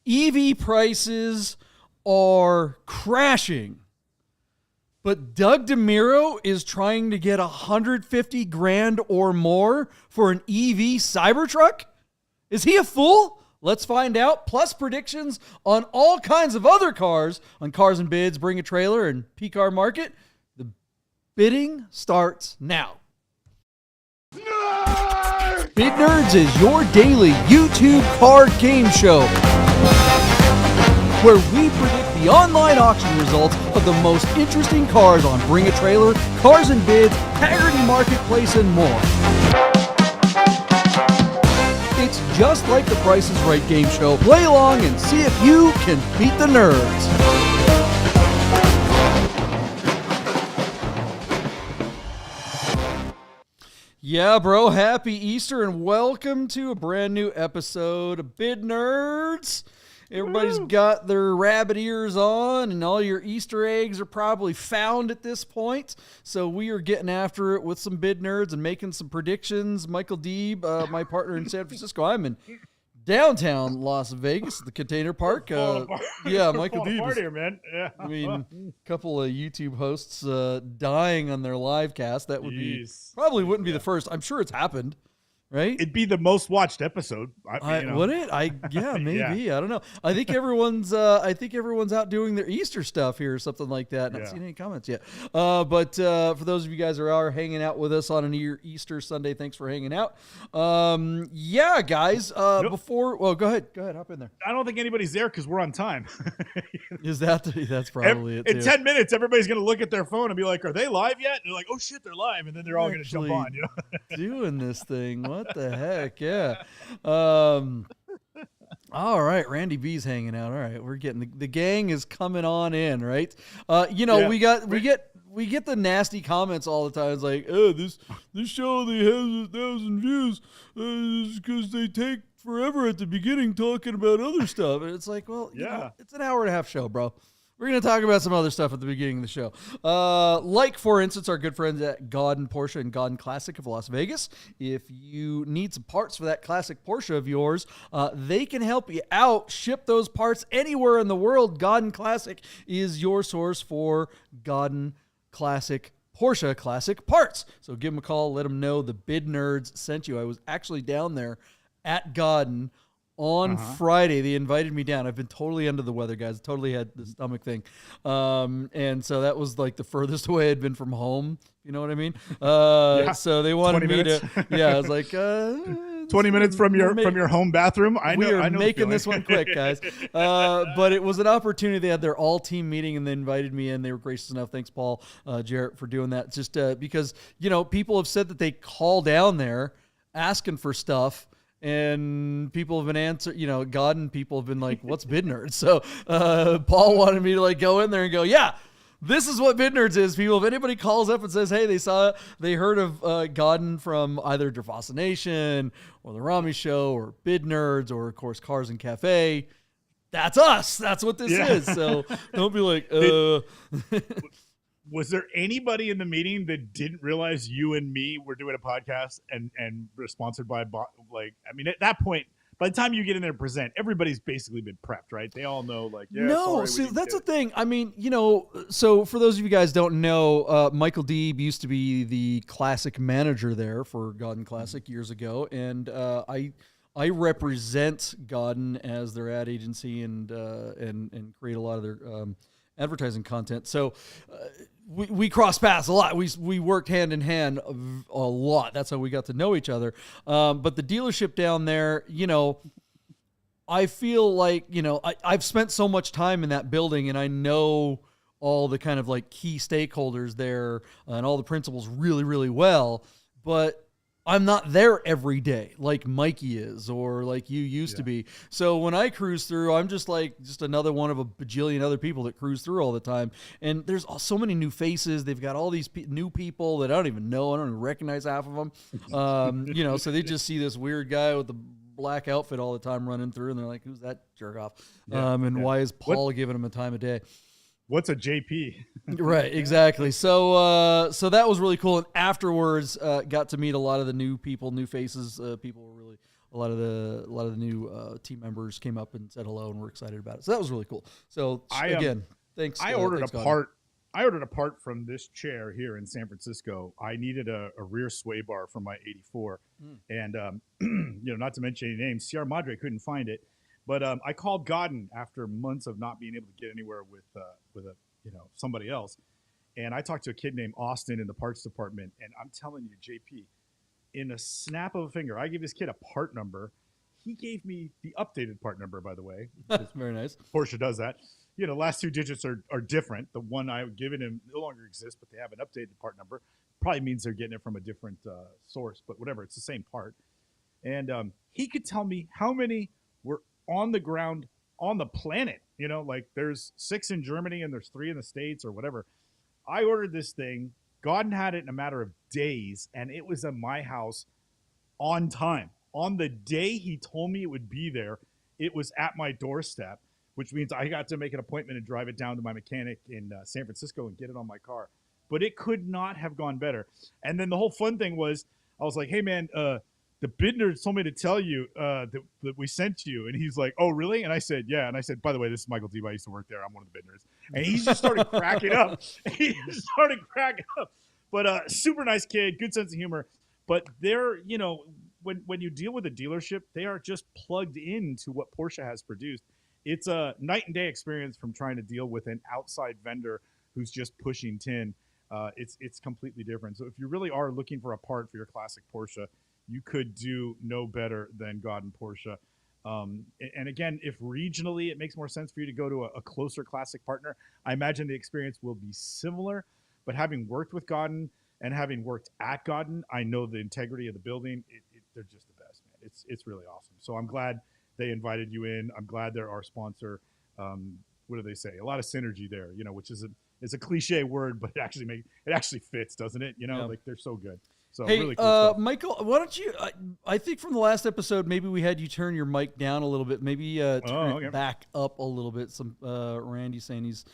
EV prices are crashing, but Doug DeMuro is trying to get $150,000 or more for an EV Cybertruck? Is he a fool? Let's find out. Plus predictions on all kinds of other cars on Cars and Bids, Bring a Trailer, and P-Car Market. The bidding starts now. Bid Nerds is your daily YouTube car game show, where we predict the online auction results of the most interesting cars on Bring a Trailer, Cars and Bids, Hagerty Marketplace, and more. It's just like the Price is Right game show. Play along and see if you can beat the nerds. Yeah, bro. Happy Easter and welcome to a brand new episode of Bid Nerds. Everybody's got their rabbit ears on and all your Easter eggs are probably found at this point. So we are getting after it with some Bid Nerds and making some predictions. Michael Deeb, my partner in San Francisco. I'm in downtown Las Vegas at the Container Park. Yeah, Michael Deeb. Here, man. Yeah. I mean, a couple of YouTube hosts dying on their live cast. That would be probably wouldn't be the first. I'm sure it's happened. Right? It'd be the most watched episode. Would it? Yeah, maybe. Yeah. I don't know. I think everyone's out doing their Easter stuff here or something like that. Not seen any comments yet. But for those of you guys who are hanging out with us on an Easter Sunday, thanks for hanging out. Yeah, guys. Before, well, go ahead, hop in there. I don't think anybody's there because we're on time. That's probably it. In 10 minutes, everybody's gonna look at their phone and be like, "Are they live yet?" And they're like, "Oh shit, they're live!" And then they're all gonna jump on. You know, doing this thing. What the heck? Yeah. All right. Randy B's hanging out. All right. We're getting the gang is coming on in, right? We get the nasty comments all the time. It's like, oh, this show only has 1,000 views because they take forever at the beginning talking about other stuff. And it's like, well, it's an hour and a half show, bro. We're going to talk about some other stuff at the beginning of the show. Like, for instance, our good friends at Godden Porsche and Godden Classic of Las Vegas. If you need some parts for that classic Porsche of yours, they can help you out. Ship those parts anywhere in the world. Godden Classic is your source for Godden Classic Porsche classic parts. So give them a call. Let them know the Bid Nerds sent you. I was actually down there at Godden on Friday. They invited me down. I've been totally under the weather, guys. Totally had the stomach thing. And so that was like the furthest away I'd been from home. You know what I mean? So they wanted me to, I was like, 20 minutes from your home bathroom. I know making this one quick, guys. But it was an opportunity. They had their all team meeting and they invited me in. They were gracious enough. Thanks, Paul, Jarrett, for doing that. Just because, people have said that they call down there asking for stuff. And people have been Godden people have been like, what's Bid Nerds? So Paul wanted me to like go in there and go, yeah, this is what Bid Nerds is, people. If anybody calls up and says, hey, they heard of Godden from either Dervasa Nation or the Rami Show or Bid Nerds or, of course, Cars and Cafe, that's us. That's what this is. So don't be like, Was there anybody in the meeting that didn't realize you and me were doing a podcast and were sponsored by, at that point, by the time you get in there and present, everybody's basically been prepped, right? They all know, that's the thing. I mean, so for those of you guys don't know, Michael Deeb used to be the classic manager there for Godden Classic years ago. And I represent Godden as their ad agency and create a lot of their advertising content. So we cross paths a lot. We worked hand in hand a lot. That's how we got to know each other. But the dealership down there, I feel like, I've spent so much time in that building and I know all the kind of like key stakeholders there and all the principals really, really well, but I'm not there every day like Mikey is or like you used to be. So when I cruise through, I'm just another one of a bajillion other people that cruise through all the time. And there's so many new faces. They've got all these new people that I don't even know. I don't even recognize half of them. So they just see this weird guy with the black outfit all the time running through and they're like, who's that jerk off? Why is Paul giving him a time of day? What's a JP? Right, exactly. So that was really cool. And afterwards, got to meet a lot of the new people, new faces. People were really lot of the new team members came up and said hello, and we're excited about it. So that was really cool. So again, thanks. I ordered thanks, a part. I ordered a part from this chair here in San Francisco. I needed a rear sway bar for my 84, and not to mention any names, Sierra Madre couldn't find it, but I called Godden after months of not being able to get anywhere with somebody else, and I talked to a kid named Austin in the parts department, and I'm telling you, JP, in a snap of a finger, I gave this kid a part number. He gave me the updated part number, by the way. Very nice. Porsche does that. Last 2 digits are different. The one I've given him no longer exists, but they have an updated part number. Probably means they're getting it from a different source, but whatever. It's the same part. And he could tell me how many were on the ground on the planet. Like there's 6 in Germany and there's 3 in the States or whatever. I ordered this thing. Godden had it in a matter of days, and it was at my house on time. On the day he told me it would be there, it was at my doorstep, which means I got to make an appointment and drive it down to my mechanic in San Francisco and get it on my car. But it could not have gone better. And then the whole fun thing was, I was like, hey, man, the Bidner told me to tell you that we sent you. And he's like, oh, really? And I said, yeah. And I said, by the way, this is Michael D. I used to work there. I'm one of the Bidners. And he just started cracking up. But super nice kid, good sense of humor. But they're, when you deal with a dealership, they are just plugged into what Porsche has produced. It's a night and day experience from trying to deal with an outside vendor who's just pushing tin. It's completely different. So if you really are looking for a part for your classic Porsche, you could do no better than Godden Porsche. And again, if regionally it makes more sense for you to go to a closer classic partner, I imagine the experience will be similar. But having worked with Godden and having worked at Godden, I know the integrity of the building. They're just the best, man. It's really awesome. So I'm glad they invited you in. I'm glad they're our sponsor. What do they say? A lot of synergy there, which is a cliche word, but it actually fits, doesn't it? Like they're so good. So hey, really cool stuff. Michael, why don't you? I think from the last episode, maybe we had you turn your mic down a little bit. Maybe turn it back up a little bit. Some Randy saying he's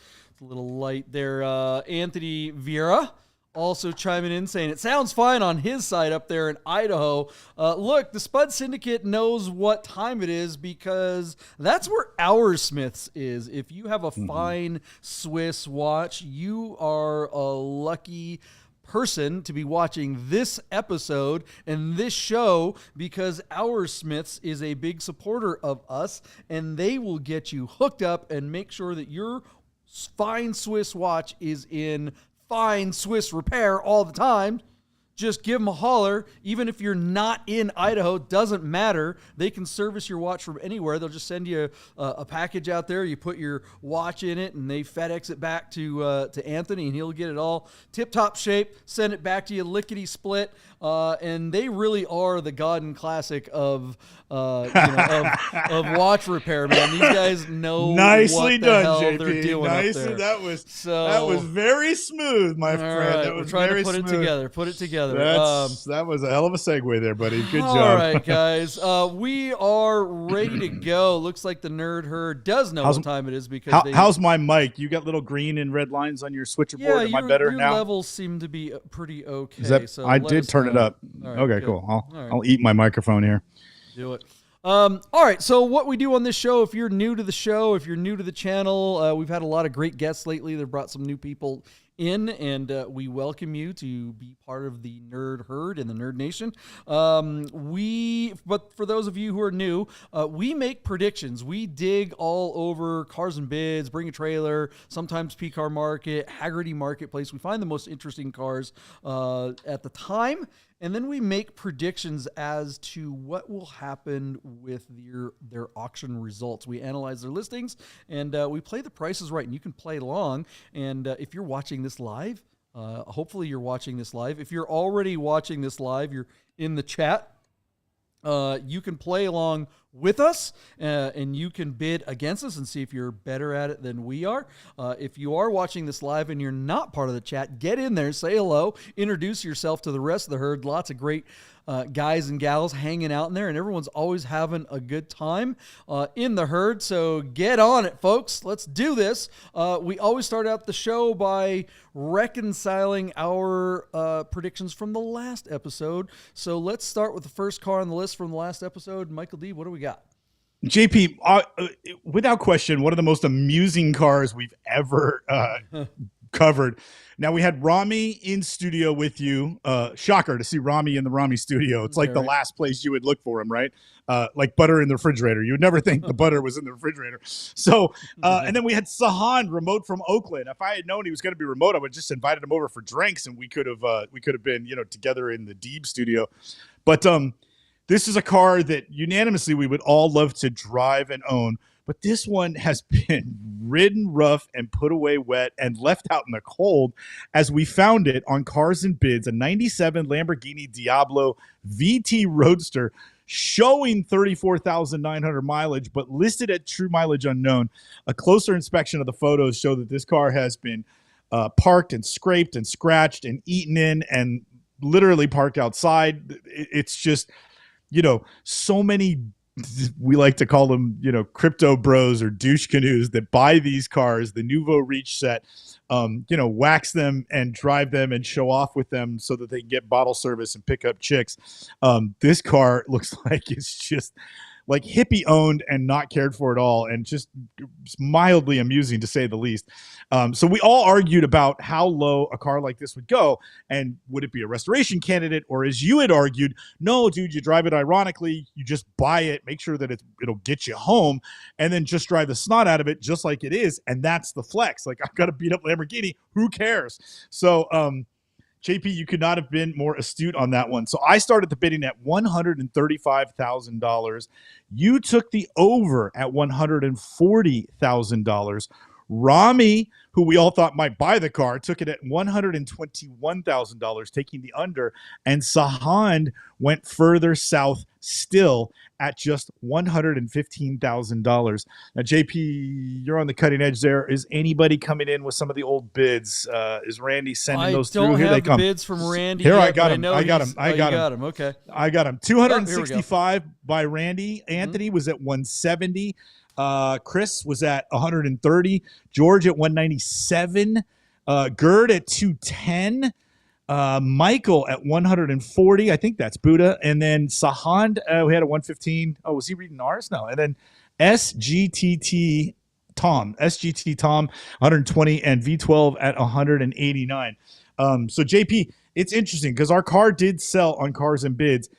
a little light there. Anthony Vieira also chiming in saying it sounds fine on his side up there in Idaho. Look, the Spud Syndicate knows what time it is because that's where our Smiths is. If you have a fine Swiss watch, you are a lucky person to be watching this episode and this show because our Smiths is a big supporter of us, and they will get you hooked up and make sure that your fine Swiss watch is in fine Swiss repair all the time. Just give them a holler. Even if you're not in Idaho, doesn't matter. They can service your watch from anywhere. They'll just send you a package out there. You put your watch in it, and they FedEx it back to Anthony, and he'll get it all tip-top shape, send it back to you lickety-split. And they really are the Godden classic of watch repair, man. These guys know Nicely what the done, hell JP. they're doing up there. That was very smooth, my friend. Right, that was we're trying very to put smooth. it together. That was a hell of a segue there, buddy. Good job. All right, guys. We are ready to go. Looks like the nerd herd does know what time it is because how's my mic? You got little green and red lines on your switcher board. Am I better your now? levels seem to be pretty okay. So I did turn it up. Right, okay, good. cool. I'll eat my microphone here. Do it. All right, so what we do on this show, if you're new to the show, if you're new to the channel, we've had a lot of great guests lately. They've brought some new people in, and we welcome you to be part of the Nerd Herd and the Nerd Nation. But for those of you who are new, we make predictions. We dig all over Cars and Bids, Bring a Trailer, sometimes P-Car Market, Haggerty Marketplace. We find the most interesting cars at the time, and then we make predictions as to what will happen with their auction results. We analyze their listings, and we play the prices right, and you can play along. And if you're watching this live, hopefully you're watching this live. If you're already watching this live, you're in the chat. You can play along with us, and you can bid against us and see if you're better at it than we are. If you are watching this live and you're not part of the chat, get in there, say hello, introduce yourself to the rest of the herd. Lots of great guys and gals hanging out in there, and everyone's always having a good time in the herd. So get on it, folks. Let's do this. We always start out the show by reconciling our predictions from the last episode. So let's start with the first car on the list from the last episode. Michael D., what do we got? JP, without question, one of the most amusing cars we've ever covered. Now, we had Rami in studio with you. Shocker to see Rami in the Rami studio. It's like the last place you would look for him, right? Like butter in the refrigerator. You would never think the butter was in the refrigerator. So, and then we had Sahan remote from Oakland. If I had known he was going to be remote, I would just invited him over for drinks, and we could have been, together in the Deeb studio. But this is a car that unanimously we would all love to drive and own. But this one has been ridden rough and put away wet and left out in the cold as we found it on Cars and Bids, a 97 Lamborghini Diablo VT Roadster showing 34,900 mileage, but listed at true mileage unknown. A closer inspection of the photos show that this car has been parked and scraped and scratched and eaten in and literally parked outside. It's just, so many, we like to call them, crypto bros or douche canoes that buy these cars, the Nouveau Reach set, wax them and drive them and show off with them so that they can get bottle service and pick up chicks. This car looks like it's just like hippie owned and not cared for at all, and just mildly amusing to say the least. So we all argued about how low a car like this would go, and would it be a restoration candidate, or as you had argued, no, dude, you drive it ironically, you just buy it, make sure that it'll get you home, and then just drive the snot out of it just like it is, and that's the flex. Like, I've got to beat up Lamborghini, who cares? So JP, you could not have been more astute on that one. So I started the bidding at $135,000. You took the over at $140,000. Rami, who we all thought might buy the car, took it at $121,000, taking the under. And Sahan went further south still at just $115,000. Now, JP, you're on the cutting edge there. Is anybody coming in with some of the old bids? Is Randy sending those through? Here they come. I don't have the bids from Randy. Here, yet, I got him. I got him. Okay. I got him. 265 by Randy. Anthony was at 170. Chris was at 130. George at 197. Gerd at 210. Michael at 140. I think that's Buddha. And then Sahan, we had a 115. Oh, was he reading ours? No. And then SGT Tom, 120, and V12 at 189. So JP, it's interesting because our car did sell on Cars and Bids.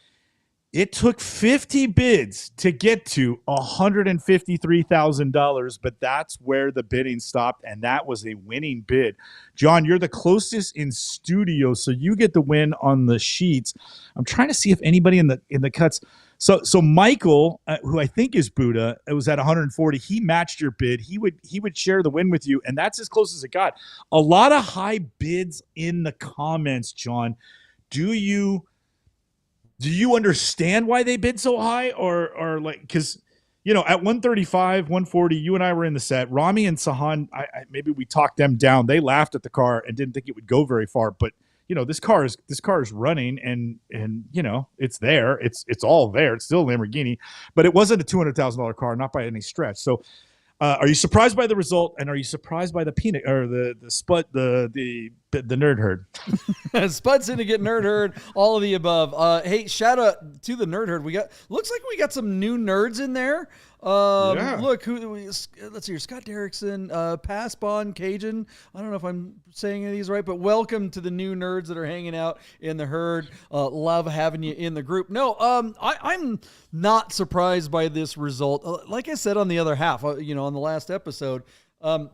It took 50 bids to get to $153,000, but that's where the bidding stopped, and that was a winning bid. John, you're the closest in studio, so you get the win on the sheets. I'm trying to see if anybody in the cuts. So Michael, who I think is Buddha, it was at 140. He matched your bid. He would share the win with you, and that's as close as it got. A lot of high bids in the comments, John. Do you understand why they bid so high, or like, because at 135, 140, you and I were in the set. Rami and Sahan, maybe we talked them down. They laughed at the car and didn't think it would go very far. But this car is running, and it's there. It's all there. It's still a Lamborghini, but it wasn't a $200,000 car, not by any stretch. So, are you surprised by the result, and are you surprised by the peanut or the spud, the nerd herd? Spud Syndicate, nerd herd, all of the above. Hey, shout out to the nerd herd. Looks like we got some new nerds in there. Look, let's see here. Scott Derrickson, Passbon, Cajun. I don't know if I'm saying any of these right, but welcome to the new nerds that are hanging out in the herd. Love having you in the group. No, I'm not surprised by this result. Like I said on the other half, on the last episode, look,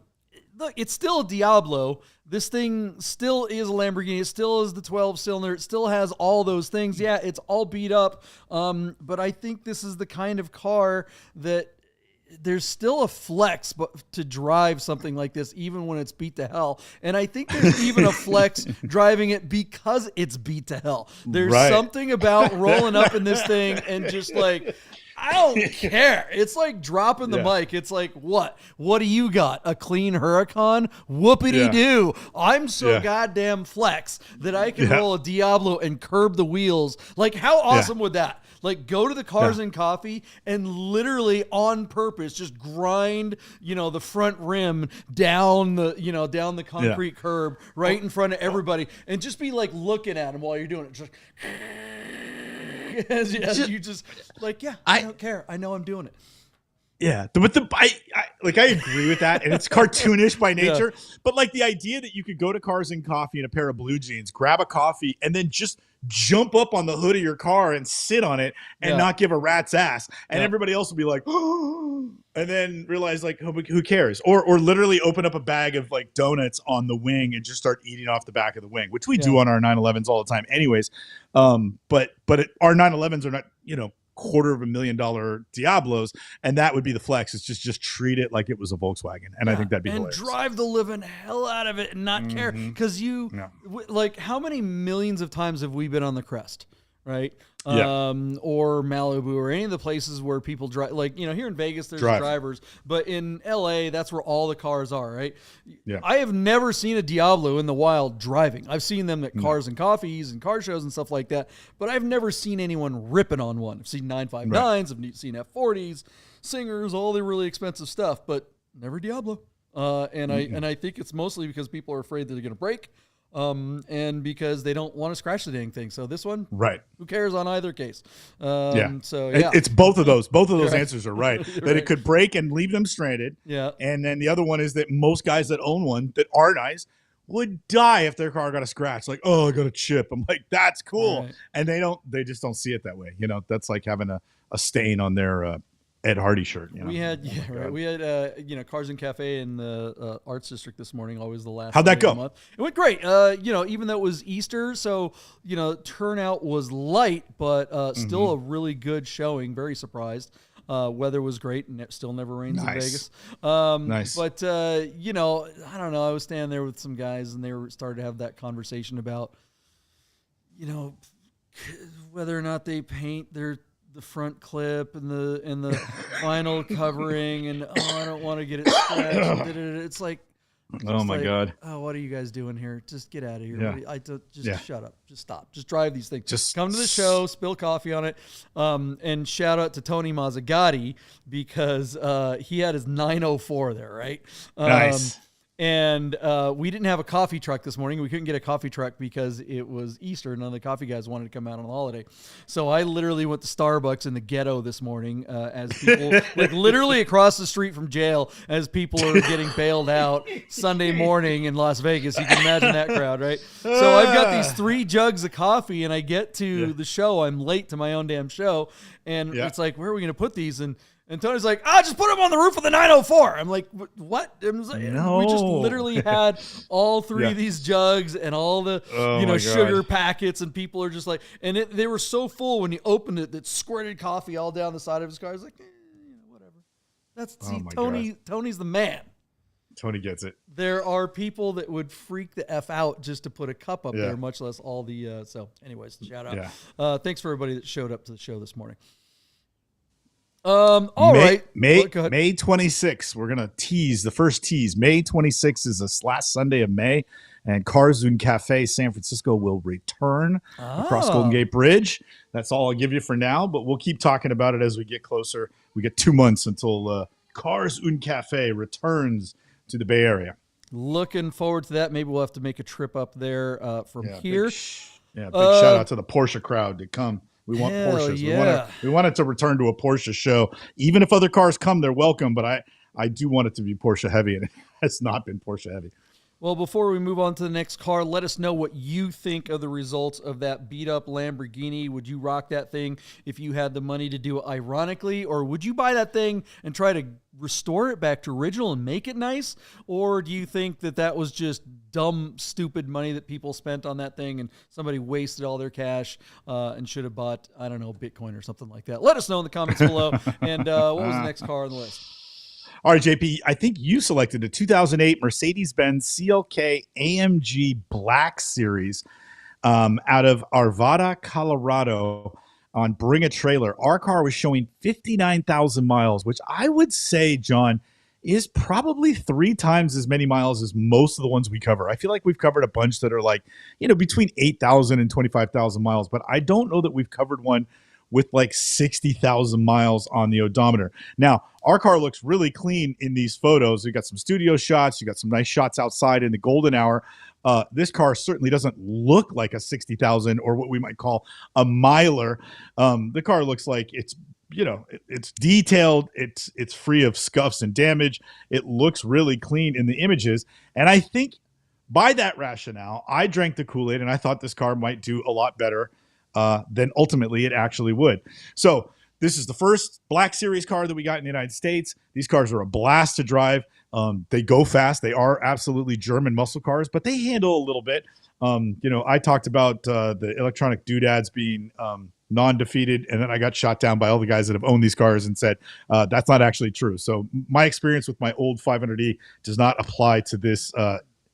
it's still a Diablo. This thing still is a Lamborghini. It still is the 12-cylinder. It still has all those things. Yeah, it's all beat up. But I think this is the kind of car that there's still a flex to drive something like this, even when it's beat to hell. And I think there's even a flex driving it because it's beat to hell. There's something about rolling up in this thing and just like I don't care. It's like dropping the Yeah. mic. It's like, what? What do you got? A clean Huracan? Whoopity-doo. I'm so Yeah. goddamn flex that I can Yeah. roll a Diablo and curb the wheels. Like, how awesome would that? Like, go to the Cars and Coffee and literally on purpose just grind, the front rim down the concrete curb right in front of everybody and just be like looking at them while you're doing it. Just as you just like, I don't care. I know I'm doing it. Yeah, but I agree with that, and it's cartoonish by nature. Yeah. But like the idea that you could go to Cars and Coffee in a pair of blue jeans, grab a coffee, and then just jump up on the hood of your car and sit on it and not give a rat's ass, and everybody else will be like, oh, and then realize like, who cares? Or literally open up a bag of like donuts on the wing and just start eating off the back of the wing, which we do on our 911s all the time, anyways. But our 911s are not, $250,000 Diablos, and that would be the flex. It's just treat it like it was a Volkswagen, and I think that'd be hilarious. And drive the living hell out of it and not care, because like, how many millions of times have we been on the Crest, right? Or Malibu, or any of the places where people drive. Like, here in Vegas, there's drivers, but in LA, that's where all the cars are, right? Yeah. I have never seen a Diablo in the wild driving. I've seen them at Cars and Coffees and car shows and stuff like that, but I've never seen anyone ripping on one. I've seen 959s, I've seen F40s, Singers, all the really expensive stuff, but never Diablo. And I think it's mostly because people are afraid that they're going to break. And because they don't want to scratch the dang thing. So this one, who cares on either case? So it's both of those. Both of those answers are right. That it could break and leave them stranded. Yeah. And then the other one is that most guys that own one that are nice would die if their car got a scratch. Like, oh, I got a chip. I'm like, that's cool. Right. And they just don't see it that way. That's like having a stain on their Ed Hardy shirt. We had we had Cars and Cafe in the Arts District this morning. Always the last. How'd that go? It went great. Even though it was Easter, so turnout was light, but still a really good showing. Very surprised. Weather was great, and it still never rains in Vegas. Nice. But I don't know. I was standing there with some guys, and they started to have that conversation about whether or not they paint the front clip and the vinyl covering, and I don't want to get it scratched. It's like, oh my God. Oh, what are you guys doing here? Just get out of here. Yeah. Shut up. Just stop. Just drive these things. Just come to the show, spill coffee on it. And shout out to Tony Mazzagatti, because he had his 904 there, right? Nice. And we didn't have a coffee truck this morning. We couldn't get a coffee truck because it was Easter. None of the coffee guys wanted to come out on the holiday. So I literally went to Starbucks in the ghetto this morning as people, like literally across the street from jail, as people are getting bailed out Sunday morning in Las Vegas. You can imagine that crowd, right? So I've got these 3 jugs of coffee, and I get to the show. I'm late to my own damn show. And it's like, where are we going to put these? And Tony's like, just put them on the roof of the 904. I'm like, what? Like, no. We just literally had all 3 of these jugs and all the sugar packets, and people are just like, and they were so full when he opened it that squirted coffee all down the side of his car. I was like, whatever. Tony's the man. Tony gets it. There are people that would freak the F out just to put a cup up there, much less all the. So, anyways, shout out. Yeah. Thanks for everybody that showed up to the show this morning. All right. May 26th. We're gonna tease the first tease. May 26th is the last Sunday of May, and Cars and Cafe San Francisco will return across Golden Gate Bridge. That's all I'll give you for now, but we'll keep talking about it as we get closer. We get 2 months until Cars and Cafe returns to the Bay Area. Looking forward to that. Maybe we'll have to make a trip up there from here. Big shout out to the Porsche crowd to come. We want Porsches. Yeah. We want it to return to a Porsche show. Even if other cars come, they're welcome. But I do want it to be Porsche heavy, and it has not been Porsche heavy. Well, before we move on to the next car, let us know what you think of the results of that beat-up Lamborghini. Would you rock that thing if you had the money to do it ironically? Or would you buy that thing and try to restore it back to original and make it nice? Or do you think that was just dumb, stupid money that people spent on that thing and somebody wasted all their cash and should have bought, I don't know, Bitcoin or something like that? Let us know in the comments below. And what was the next car on the list? All right, JP, I think you selected the 2008 Mercedes-Benz CLK AMG Black Series out of Arvada, Colorado. on Bring a Trailer, our car was showing 59,000 miles, which I would say, John, is probably 3 times as many miles as most of the ones we cover. I feel like we've covered a bunch that are like, between 8,000 and 25,000 miles, but I don't know that we've covered one with like 60,000 miles on the odometer. Now, our car looks really clean in these photos. We got some studio shots. You got some nice shots outside in the golden hour. This car certainly doesn't look like a 60,000 or what we might call a miler. The car looks like it's detailed. It's free of scuffs and damage. It looks really clean in the images. And I think by that rationale, I drank the Kool-Aid and I thought this car might do a lot better than ultimately it actually would. So this is the first Black Series car that we got in the United States. These cars are a blast to drive. They go fast. They are absolutely German muscle cars, but they handle a little bit. I talked about the electronic doodads being non-defeated, and then I got shot down by all the guys that have owned these cars and said that's not actually true. So my experience with my old 500E does not apply to this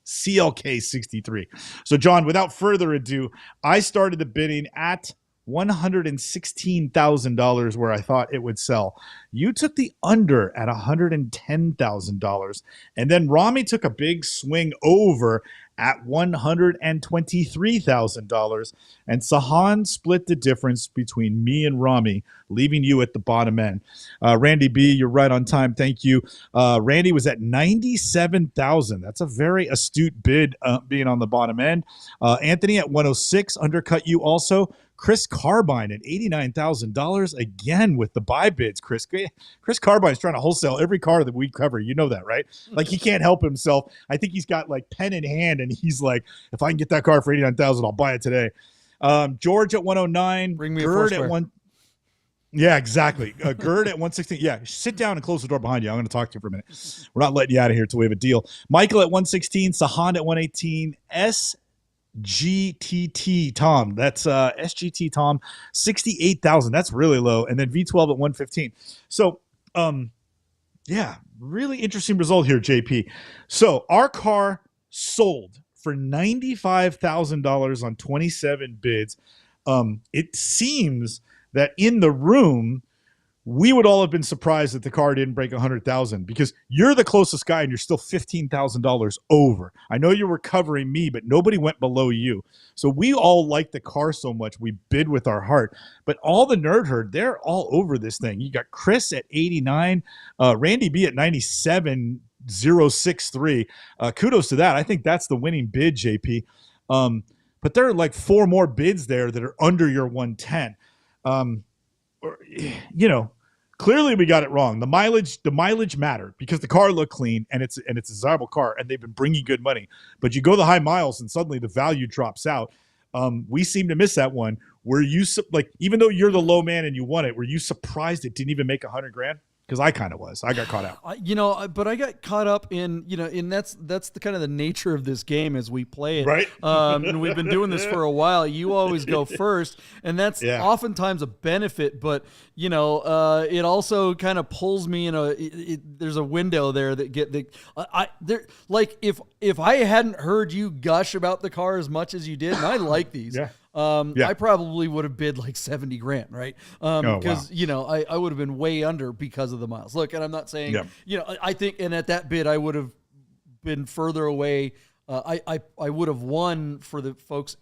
CLK 63. So John, without further ado, I started the bidding at $116,000 where I thought it would sell. You took the under at $110,000, and then Rami took a big swing over at $123,000, and Sahan split the difference between me and Rami, leaving you at the bottom end. Randy B, you're right on time. Thank you. Randy was at $97,000. That's a very astute bid, being on the bottom end. Anthony at $106 undercut you also. Chris Carbine at $89,000 again with the buy bids. Chris Carbine's trying to wholesale every car that we cover. You know that, right? Like, he can't help himself. I think he's got like pen in hand, and he's like, if I can get that car for $89,000, I'll buy it today. George at 109. Bring me Gerd a at Foursquare. one. Yeah, exactly. Gerd at 116. Yeah, sit down and close the door behind you. I'm going to talk to you for a minute. We're not letting you out of here until we have a deal. Michael at 116. Sahan at 118. SGTT Tom. That's SGT Tom, 68,000. That's really low. And then V12 at 115. So, yeah, really interesting result here, JP. So our car sold for $95,000 on 27 bids. It seems that in the room, we would all have been surprised that the car didn't break 100,000 because you're the closest guy and you're still $15,000 over. I know you were covering me, but nobody went below you. So we all like the car so much, we bid with our heart. But all the nerd herd, they're all over this thing. You got Chris at 89, Randy B at 97,063. Kudos to that. I think that's the winning bid, JP. But there are like 4 more bids there that are under your 110. Clearly we got it wrong. The mileage mattered because the car looked clean and it's a desirable car and they've been bringing good money. But you go the high miles and suddenly the value drops out. We seem to miss that one. Were you even though you're the low man and you won it, were you surprised it didn't even make $100,000? Because I kind of was. I got caught out. But I got caught up in, and that's the kind of the nature of this game as we play it. Right. And we've been doing this for a while. You always go first, and that's oftentimes a benefit. But it also kind of pulls me in there's a window there that if I hadn't heard you gush about the car as much as you did, and I like these. I probably would have bid like $70,000, right? Because I would have been way under because of the miles. Look, and I'm not saying I think, and at that bid I would have been further away. I would have won for the folks,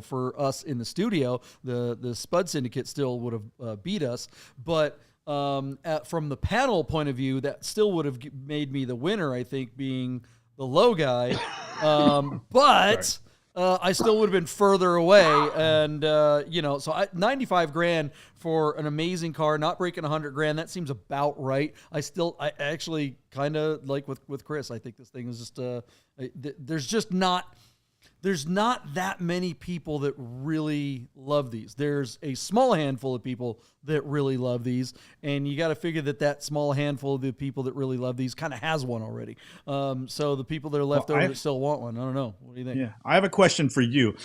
for us in the studio. The Spud Syndicate still would have beat us, but from the panel point of view, that still would have made me the winner. I think being the low guy, but. I still would have been further away, and so $95,000 for an amazing car, not breaking $100,000. That seems about right. I actually kind of like with Chris. I think this thing is just there's not that many people that really love these. There's a small handful of people that really love these, and you got to figure that small handful of the people that really love these kind of has one already. So the people that are left over that still want one, I don't know. What do you think? Yeah, I have a question for you.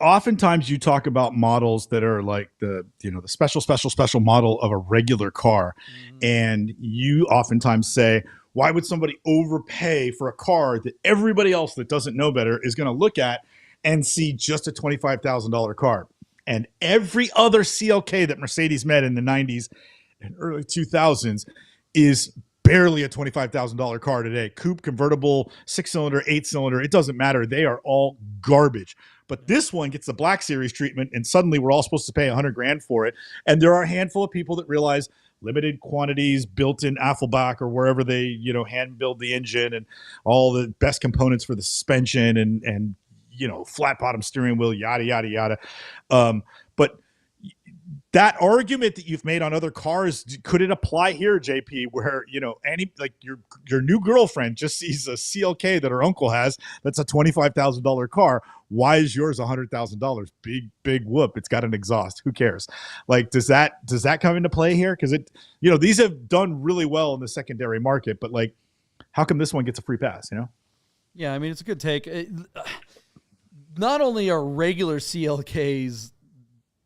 Oftentimes you talk about models that are like the special model of a regular car, and you oftentimes say, why would somebody overpay for a car that everybody else that doesn't know better is going to look at and see just a $25,000 car? And every other CLK that Mercedes made in the 90s and early 2000s is barely a $25,000 car today. Coupe, convertible, 6-cylinder, 8-cylinder, it doesn't matter. They are all garbage. But this one gets the Black Series treatment, and suddenly we're all supposed to pay $100,000 for it. And there are a handful of people that realize limited quantities built in Affelbach or wherever they, hand build the engine and all the best components for the suspension and flat bottom steering wheel, yada, yada, yada. But that argument that you've made on other cars, could it apply here, JP, where, your new girlfriend just sees a CLK that her uncle has that's a $25,000 car. Why is yours $100,000? Big whoop. It's got an exhaust. Who cares? Like, does that come into play here? Because these have done really well in the secondary market, but like, how come this one gets a free pass, Yeah, I mean, it's a good take. Not only are regular CLKs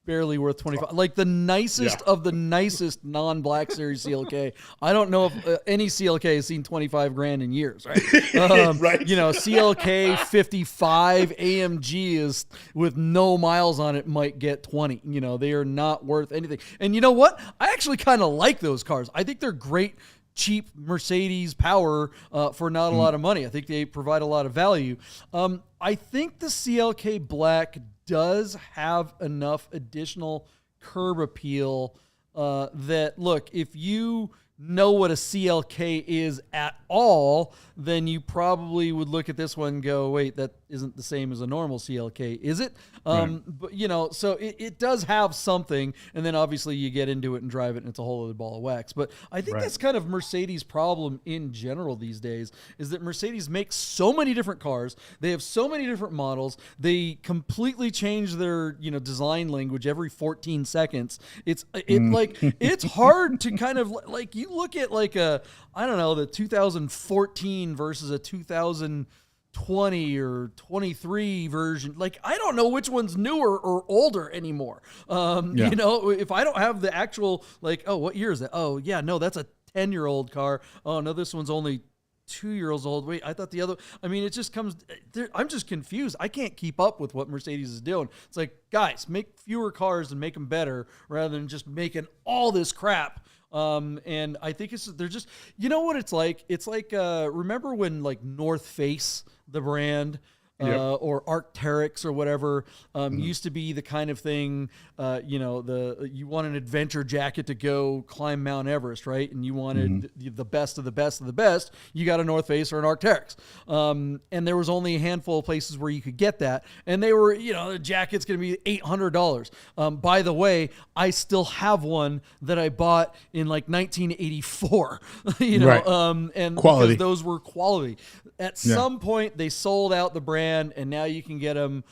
barely worth 25, like the nicest of the nicest non-Black Series CLK. I don't know if any CLK has seen $25,000 in years, right? Right. CLK 55 AMG is with no miles on it might get 20. They are not worth anything. And you know what? I actually kind of like those cars. I think they're great, cheap Mercedes power for not a lot of money. I think they provide a lot of value. I think the CLK Black does have enough additional curb appeal that, look, if you know what a CLK is at all, then you probably would look at this one and go, wait, that isn't the same as a normal CLK, is it? But so it does have something, and then obviously you get into it and drive it, and it's a whole other ball of wax. But I think that's kind of Mercedes' problem in general these days, is that Mercedes makes so many different cars, they have so many different models, they completely change their design language every 14 seconds. It's hard to kind of like, you look at like the 2014 versus a 2020 or 23 version. Like, I don't know which one's newer or older anymore. If I don't have the actual, like, oh, what year is that? Oh yeah, no, that's a 10-year-old car. Oh no, this one's only 2 years old. Wait, I thought the other, it just comes, I'm just confused. I can't keep up with what Mercedes is doing. It's like, guys, make fewer cars and make them better rather than just making all this crap. And I think they're just, what it's like? It's like, remember when like North Face, the brand, or Arc'teryx or whatever, used to be the kind of thing, you want an adventure jacket to go climb Mount Everest, right? And you wanted the best of the best of the best. You got a North Face or an Arc'teryx. And there was only a handful of places where you could get that. And they were, the jacket's going to be $800. By the way, I still have one that I bought in like 1984, and quality. Because those were quality. At some point, they sold out the brand, and now you can get them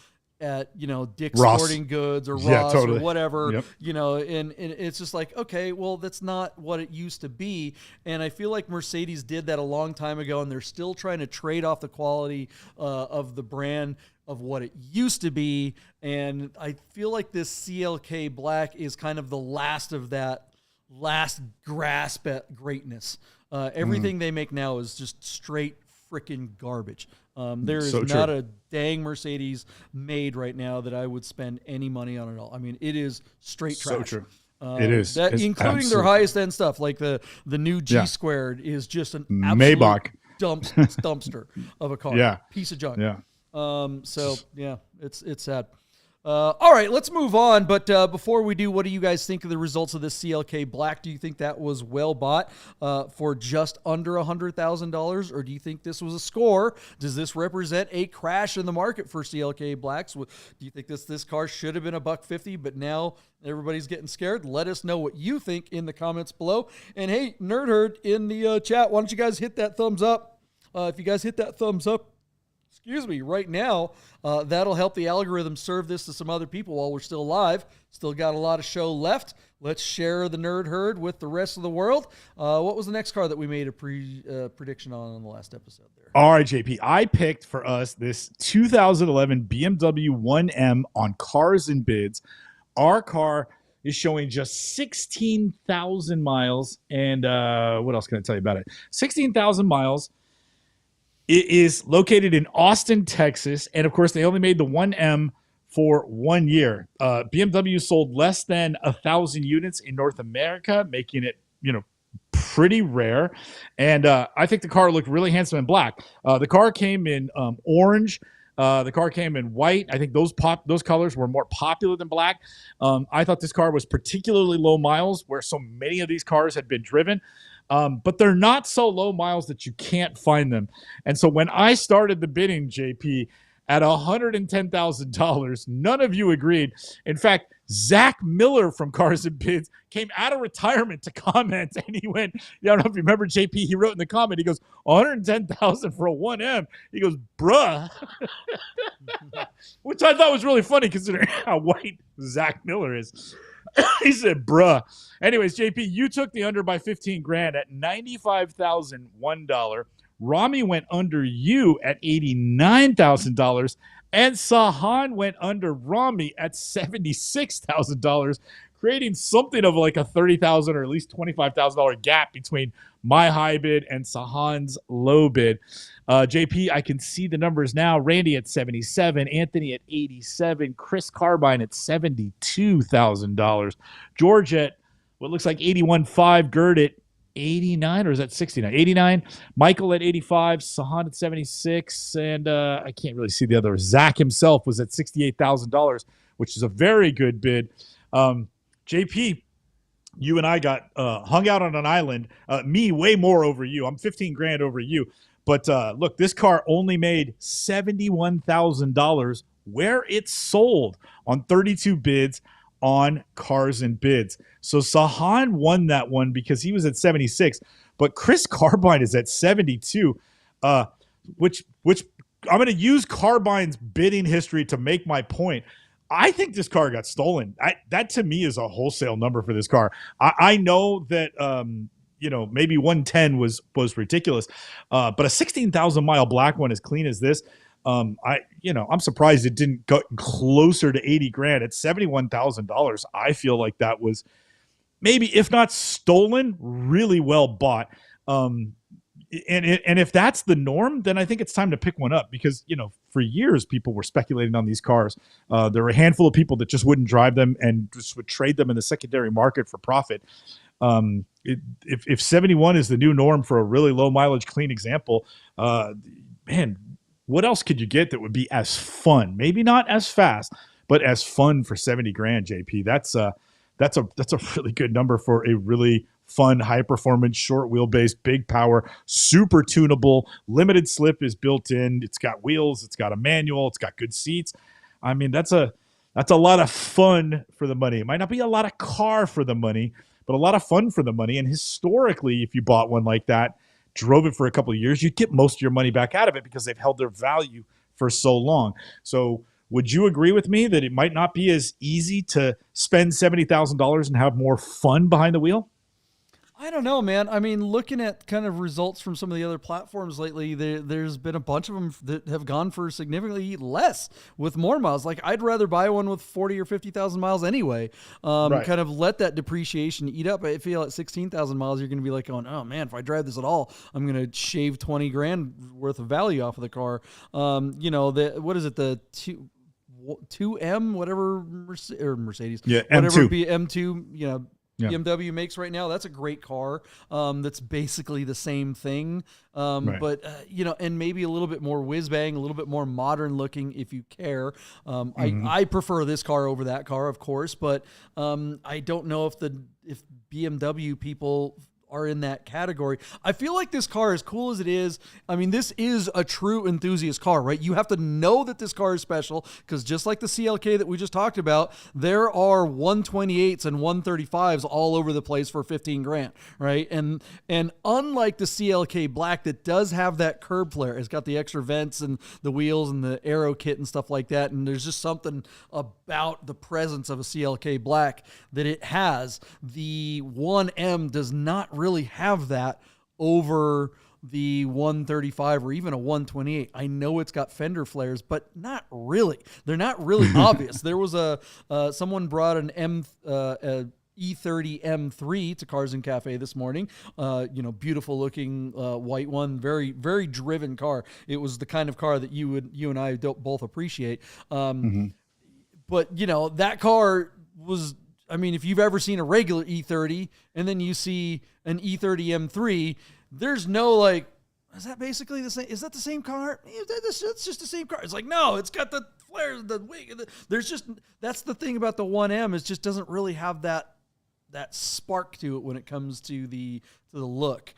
at Dick's Ross. Sporting Goods or Ross totally. or whatever. And it's just like, okay, well, that's not what it used to be. And I feel like Mercedes did that a long time ago, and they're still trying to trade off the quality of the brand of what it used to be. And I feel like this CLK Black is kind of the last of that last grasp at greatness. Everything they make now is just straight freaking garbage. There is not a dang Mercedes made right now that I would spend any money on at all. I mean, it is straight trash. So true. It is. It's including their highest end stuff, like the new G Squared is just an absolute Maybach dumpster of a car. Yeah. Piece of junk. Yeah. It's sad. All right, let's move on. But before we do, what do you guys think of the results of this CLK Black? Do you think that was well bought for just under $100,000, or do you think this was a score? Does this represent a crash in the market for CLK Blacks? Do you think this car should have been $150, but now everybody's getting scared? Let us know what you think in the comments below. And hey, Nerd Herd in the chat, why don't you guys hit that thumbs up? If you guys hit that thumbs up, right now, that'll help the algorithm serve this to some other people while we're still live. Still got a lot of show left. Let's share the Nerd Herd with the rest of the world. What was the next car that we made a prediction on the last episode there? All right, JP. I picked for us this 2011 BMW 1M on Cars and Bids. Our car is showing just 16,000 miles. And what else can I tell you about it? 16,000 miles. It is located in Austin, Texas. And, of course, they only made the 1M for 1 year. BMW sold less than 1,000 units in North America, making it, pretty rare. And I think the car looked really handsome in black. The car came in orange. The car came in white. I think those colors were more popular than black. I thought this car was particularly low miles, where so many of these cars had been driven. But they're not so low miles that you can't find them. And so when I started the bidding, JP, at $110,000, none of you agreed. In fact, Zach Miller from Cars and Bids came out of retirement to comment, and he went, I don't know if you remember, JP, he wrote in the comment, he goes, $110,000 for a 1M. He goes, bruh. Which I thought was really funny considering how white Zach Miller is. He said, bruh. Anyways, JP, you took the under by 15 grand at $95,001. Rami went under you at $89,000, and Sahan went under Rami at $76,000, creating something of like a $30,000 or at least $25,000 gap between my high bid and Sahan's low bid. JP, I can see the numbers now. Randy at $77,000, Anthony at $87,000, Chris Carbine at $72,000, George at what looks like $81,500, Gert at 89, or is that 69? 89. Michael at 85, Sahan at 76, and I can't really see the other. Zach himself was at $68,000, which is a very good bid. JP, you and I got hung out on an island. Me way more over you. I'm 15 grand over you. But look, this car only made $71,000 where it sold on 32 bids on Cars and Bids. So Sahan won that one because he was at 76, but Chris Carbine is at 72, which I'm going to use Carbine's bidding history to make my point. I think this car got stolen. That to me is a wholesale number for this car. I know that maybe 110 was ridiculous, but a 16,000 mile black one as clean as this. I'm surprised it didn't go closer to 80 grand. At $71,000, I feel like that was maybe, if not stolen, really well bought. And if that's the norm, then I think it's time to pick one up because, for years people were speculating on these cars. There were a handful of people that just wouldn't drive them and just would trade them in the secondary market for profit. If 71 is the new norm for a really low mileage clean example, man, what else could you get that would be as fun? Maybe not as fast, but as fun for 70 grand, JP. That's a really good number for a really fun, high performance, short wheelbase, big power, super tunable, limited slip is built in. It's got wheels, it's got a manual, it's got good seats. I mean, that's a lot of fun for the money. It might not be a lot of car for the money, but a lot of fun for the money. And historically, if you bought one like that, drove it for a couple of years, you'd get most of your money back out of it because they've held their value for so long. So would you agree with me that it might not be as easy to spend $70,000 and have more fun behind the wheel? I don't know, man. I mean, looking at kind of results from some of the other platforms lately, there's been a bunch of them that have gone for significantly less with more miles. Like, I'd rather buy one with 40 or 50,000 miles anyway. Right. Kind of let that depreciation eat up. I feel at 16,000 miles, you're going to be like going, oh man, if I drive this at all, I'm going to shave 20 grand worth of value off of the car. What is it? The 2M, whatever, Mercedes, yeah, whatever M2. M2, yeah. BMW makes right now. That's a great car. That's basically the same thing. Right. But, and maybe a little bit more whiz bang, a little bit more modern looking if you care. I prefer this car over that car, of course, but I don't know if BMW people are in that category. I feel like this car, as cool as it is, I mean, this is a true enthusiast car, right? You have to know that this car is special because just like the CLK that we just talked about, there are 128s and 135s all over the place for 15 grand, right? And unlike the CLK Black that does have that curb flare, it's got the extra vents and the wheels and the aero kit and stuff like that, and there's just something about the presence of a CLK Black that it has. The 1M does not really have that over the 135 or even a 128. I know it's got fender flares, but not really. They're not really obvious. There was someone brought an E30 M3 to Cars and Cafe this morning. Beautiful looking white one, very, very driven car. It was the kind of car that you and I don't both appreciate. But that car was. I mean, if you've ever seen a regular E30 and then you see an E30 M3, there's no like, is that basically the same? Is that the same car? It's just the same car. It's like, no, it's got the flares, the wing. That's the thing about the 1M. It just doesn't really have that spark to it when it comes to the look.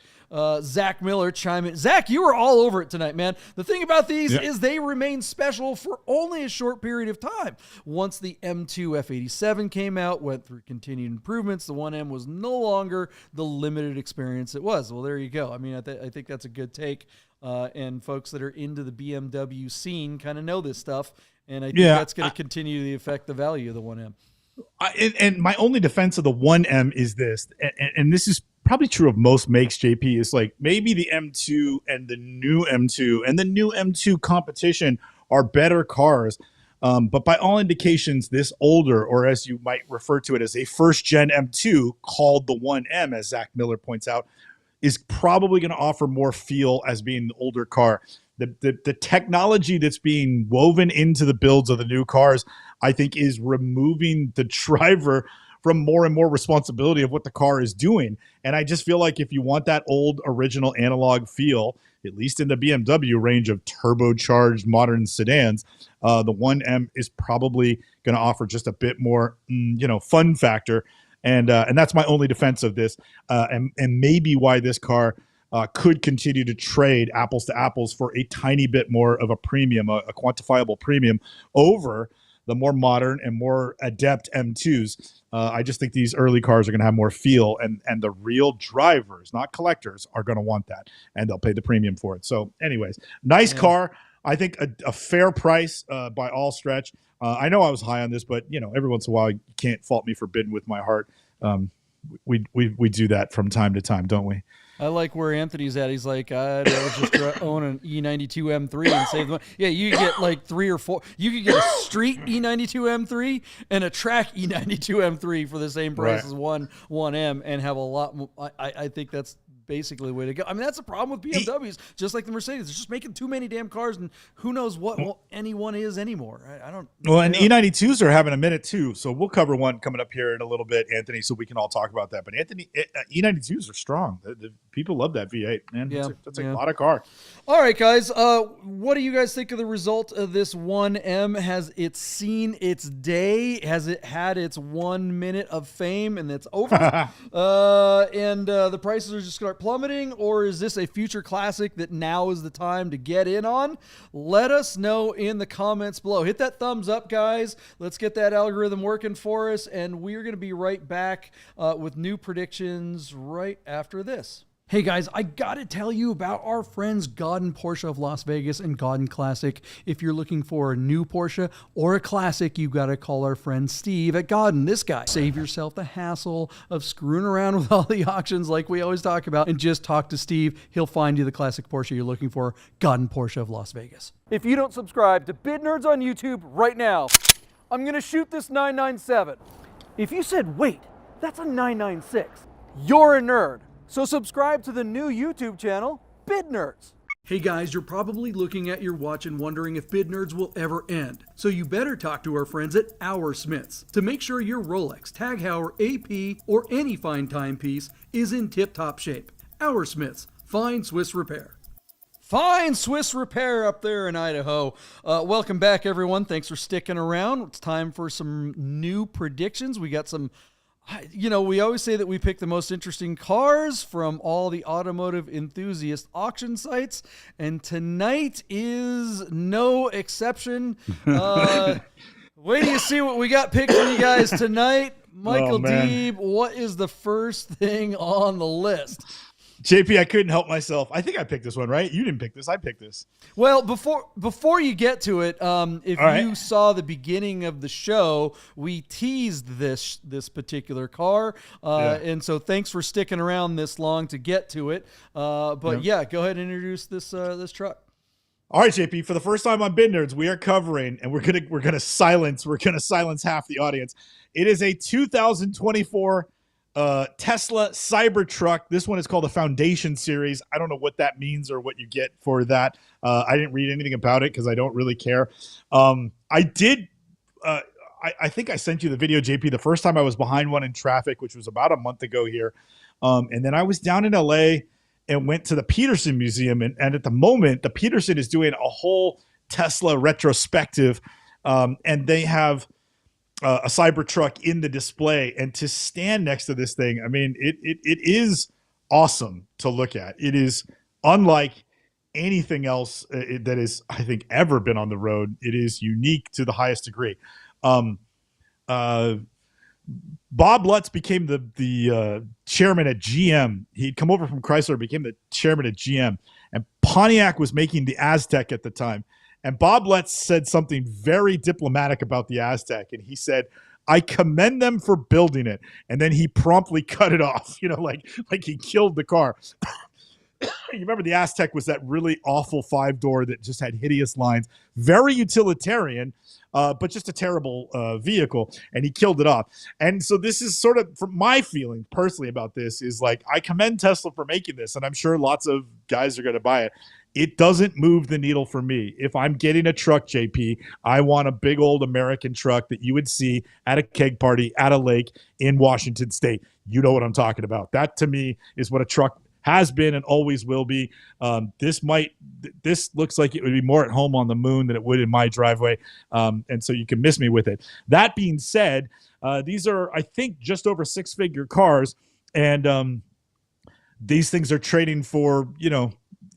Zach Miller chime in. Zach, you were all over it tonight, man. The thing about these is they remain special for only a short period of time. Once the M2 F87 came out, went through continued improvements, the 1M was no longer the limited experience it was. Well, there you go. I mean, I think that's a good take. And folks that are into the BMW scene kind of know this stuff. And I think that's going to continue to affect the value of the 1M. And my only defense of the 1M is this, and this is probably true of most makes, JP, is like maybe the M2 and the new M2 and the new M2 competition are better cars. But by all indications, this older, or as you might refer to it as a first-gen M2 called the 1M, as Zach Miller points out, is probably going to offer more feel as being the older car. The technology that's being woven into the builds of the new cars, I think, is removing the driver from more and more responsibility of what the car is doing. And I just feel like if you want that old original analog feel, at least in the BMW range of turbocharged modern sedans, the 1M is probably going to offer just a bit more, fun factor. And that's my only defense of this, and maybe why this car could continue to trade apples to apples for a tiny bit more of a premium, a quantifiable premium over the more modern and more adept M2s. I just think these early cars are going to have more feel, and the real drivers, not collectors, are going to want that, and they'll pay the premium for it. So anyways, nice car. I think a fair price by all stretch. I know I was high on this, but every once in a while you can't fault me for bidding with my heart. We do that from time to time, don't we? I like where Anthony's at. He's like, I'd just own an E92 M3 and save the money. Yeah, you could get like 3 or 4. You could get a street E92 M3 and a track E92 M3 for the same price as 1M and have a lot more. I think that's basically the way to go. I mean, that's the problem with BMWs, just like the Mercedes. They're just making too many damn cars, and who knows what anyone is anymore. I don't. Well, and E92s are having a minute too, so we'll cover one coming up here in a little bit, Anthony, so we can all talk about that. But Anthony, E92s are strong. The people love that V8, man. Yeah, that's a lot of car. All right, guys. What do you guys think of the result of this 1M? Has it seen its day? Has it had its 1 minute of fame and it's over? And the prices are just going to start plummeting, or is this a future classic that now is the time to get in on? Let us know in the comments below. Hit that thumbs up, guys. Let's get that algorithm working for us, and we're going to be right back with new predictions right after this. Hey guys, I gotta tell you about our friends Godden Porsche of Las Vegas and Godden Classic. If you're looking for a new Porsche or a classic, you gotta call our friend Steve at Godden, this guy. Save yourself the hassle of screwing around with all the auctions like we always talk about, and just talk to Steve. He'll find you the classic Porsche you're looking for. Godden Porsche of Las Vegas. If you don't subscribe to Bid Nerds on YouTube right now, I'm gonna shoot this 997. If you said, wait, that's a 996, you're a nerd. So subscribe to the new YouTube channel, Bid Nerds. Hey guys, you're probably looking at your watch and wondering if Bid Nerds will ever end. So you better talk to our friends at Our Smiths to make sure your Rolex, Tag Heuer, AP, or any fine timepiece is in tip-top shape. Our Smiths, fine Swiss repair. Fine Swiss repair up there in Idaho. Welcome back, everyone. Thanks for sticking around. It's time for some new predictions. We got some... we always say that we pick the most interesting cars from all the automotive enthusiast auction sites, and tonight is no exception. Wait till you see what we got picked for you guys tonight. Michael Deeb, what is the first thing on the list? JP, I couldn't help myself. I think I picked this one, right? You didn't pick this. I picked this. Well, before you get to it, if you saw the beginning of the show, we teased this particular car, and so thanks for sticking around this long to get to it. Go ahead and introduce this truck. All right, JP. For the first time on Bid Nerds, we are covering, and we're gonna silence half the audience. It is a 2024. Tesla Cybertruck. This one is called the Foundation Series. I don't know what that means or what you get for that. I didn't read anything about it because I don't really care. I I think I sent you the video, JP, the first time I was behind one in traffic, which was about a month ago here. And then I was down in LA and went to the Peterson Museum. And at the moment, the Peterson is doing a whole Tesla retrospective. And they have a Cybertruck in the display. And to stand next to this thing, I mean, it is awesome to look at. It is unlike anything else that is, I think, ever been on the road. It is unique to the highest degree. Bob Lutz became the chairman at GM. He'd come over from Chrysler, became the chairman at GM, and Pontiac was making the Aztek at the time. And Bob Lutz said something very diplomatic about the Aztek, and he said, "I commend them for building it," and then he promptly cut it off. Like he killed the car. You remember the Aztek was that really awful 5-door that just had hideous lines, very utilitarian, but just a terrible vehicle, and he killed it off. And so this is sort of, from my feeling personally about this, is like, I commend Tesla for making this, and I'm sure lots of guys are going to buy it. It doesn't move the needle for me. If I'm getting a truck, JP, I want a big old American truck that you would see at a keg party at a lake in Washington State. You know what I'm talking about. That, to me, is what a truck has been and always will be. This looks like it would be more at home on the moon than it would in my driveway. And so you can miss me with it. That being said, these are, I think, just over 6-figure cars. And these things are trading for,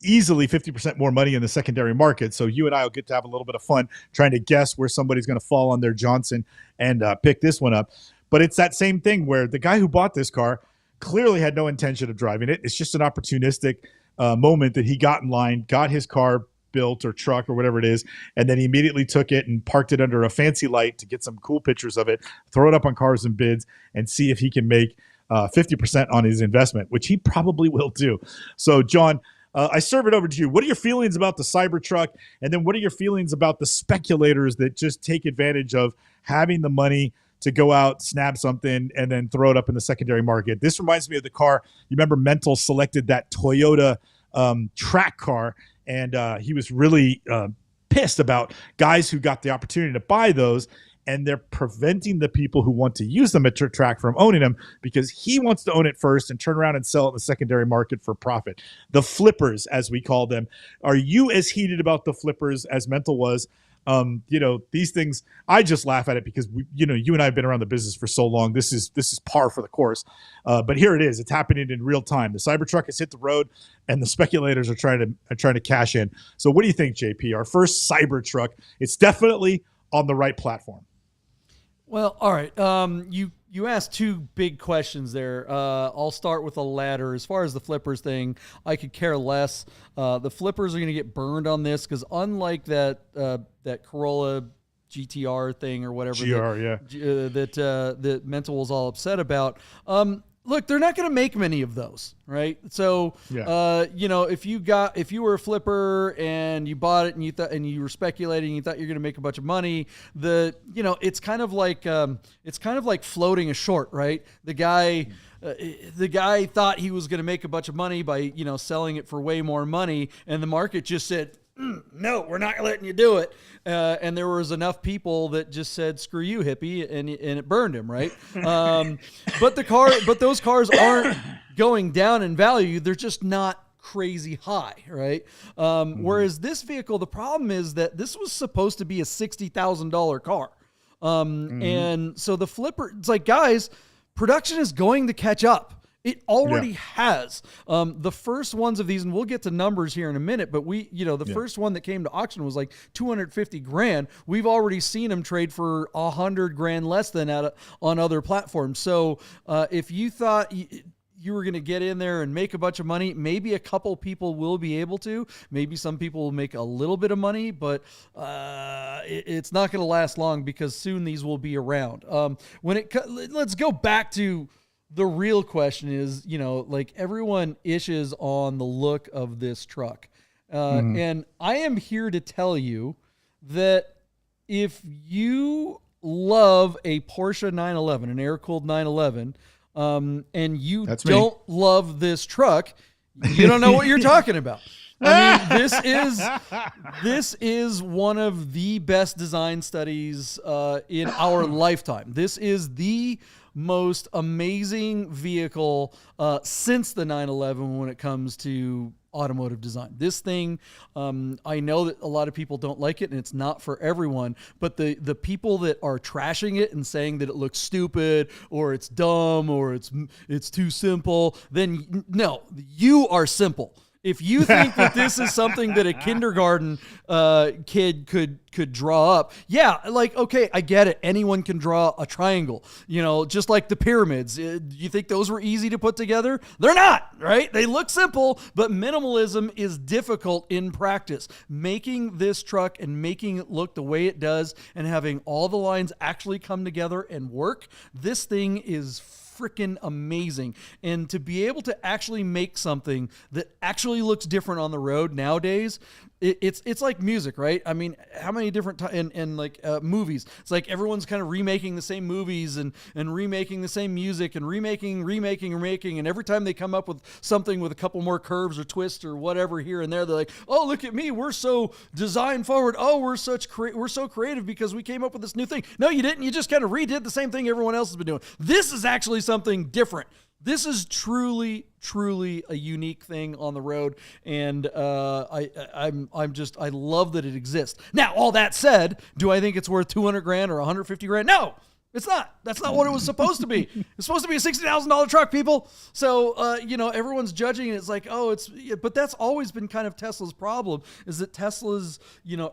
easily 50% more money in the secondary market. So you and I will get to have a little bit of fun trying to guess where somebody's going to fall on their Johnson and pick this one up. But it's that same thing where the guy who bought this car clearly had no intention of driving it. It's just an opportunistic moment that he got in line, got his car built or truck or whatever it is, and then he immediately took it and parked it under a fancy light to get some cool pictures of it, throw it up on Cars and Bids, and see if he can make 50% on his investment, which he probably will do. So, John, I serve it over to you. What are your feelings about the Cybertruck? And then what are your feelings about the speculators that just take advantage of having the money to go out, snap something, and then throw it up in the secondary market? This reminds me of the car. You remember Mental selected that Toyota track car, and he was really pissed about guys who got the opportunity to buy those, and they're preventing the people who want to use them at track from owning them because he wants to own it first and turn around and sell it in the secondary market for profit. The flippers, as we call them. Are you as heated about the flippers as Mental was? These things, I just laugh at it because you and I have been around the business for so long. This is par for the course. But here it is. It's happening in real time. The Cybertruck has hit the road, and the speculators are trying to cash in. So what do you think, JP? Our first Cybertruck. It's definitely on the right platform. Well, all right. You asked two big questions there. I'll start with the latter. As far as the flippers thing, I could care less. The flippers are going to get burned on this because unlike that Corolla GTR thing or whatever that Mental was all upset about. Look, they're not going to make many of those, right? So, if you were a flipper and you bought it and you were speculating, you thought you're going to make a bunch of money. It's kind of like floating a short, right? The guy thought he was going to make a bunch of money by selling it for way more money, and the market just said, no, we're not letting you do it. And there was enough people that just said, screw you, hippie, and it burned him, right? But those cars aren't going down in value. They're just not crazy high, right? Whereas this vehicle, the problem is that this was supposed to be a $60,000 car. And so the flipper, it's like, guys, production is going to catch up. It already has. The first ones of these, and we'll get to numbers here in a minute, but the first one that came to auction was like $250,000. We've already seen them trade for $100,000 less than on other platforms. So if you thought you were going to get in there and make a bunch of money, maybe a couple people will be able to. Maybe some people will make a little bit of money, but it's not going to last long because soon these will be around. Let's go back to the real question is, everyone ishes on the look of this truck. And I am here to tell you that if you love a Porsche 911, an air-cooled 911, and you don't love this truck, you don't know what you're talking about. I mean, this is one of the best design studies in our lifetime. This is the most amazing vehicle since the 911 when it comes to automotive design. This thing, I know that a lot of people don't like it and it's not for everyone, but the people that are trashing it and saying that it looks stupid or it's dumb or it's too simple, then no, you are simple. If you think that this is something that a kindergarten kid could draw up, yeah, like, okay, I get it. Anyone can draw a triangle, just like the pyramids. You think those were easy to put together? They're not, right? They look simple, but minimalism is difficult in practice. Making this truck and making it look the way it does and having all the lines actually come together and work, this thing is freaking amazing. And to be able to actually make something that actually looks different on the road nowadays, it's like music, right? I mean, how many different and like movies? It's like everyone's kind of remaking the same movies and remaking the same music and remaking, and every time they come up with something with a couple more curves or twists or whatever here and there, they're like, oh, look at me, we're so design forward. Oh, we're so creative because we came up with this new thing. No, you didn't. You just kind of redid the same thing everyone else has been doing. This is actually something different. This is truly a unique thing on the road, and I love that it exists. Now, all that said, do I think it's worth $200,000 or $150,000? No, it's not. That's not what it was supposed to be. It's supposed to be a $60,000 truck, people. So everyone's judging it. It's like, but that's always been kind of Tesla's problem, is that Tesla's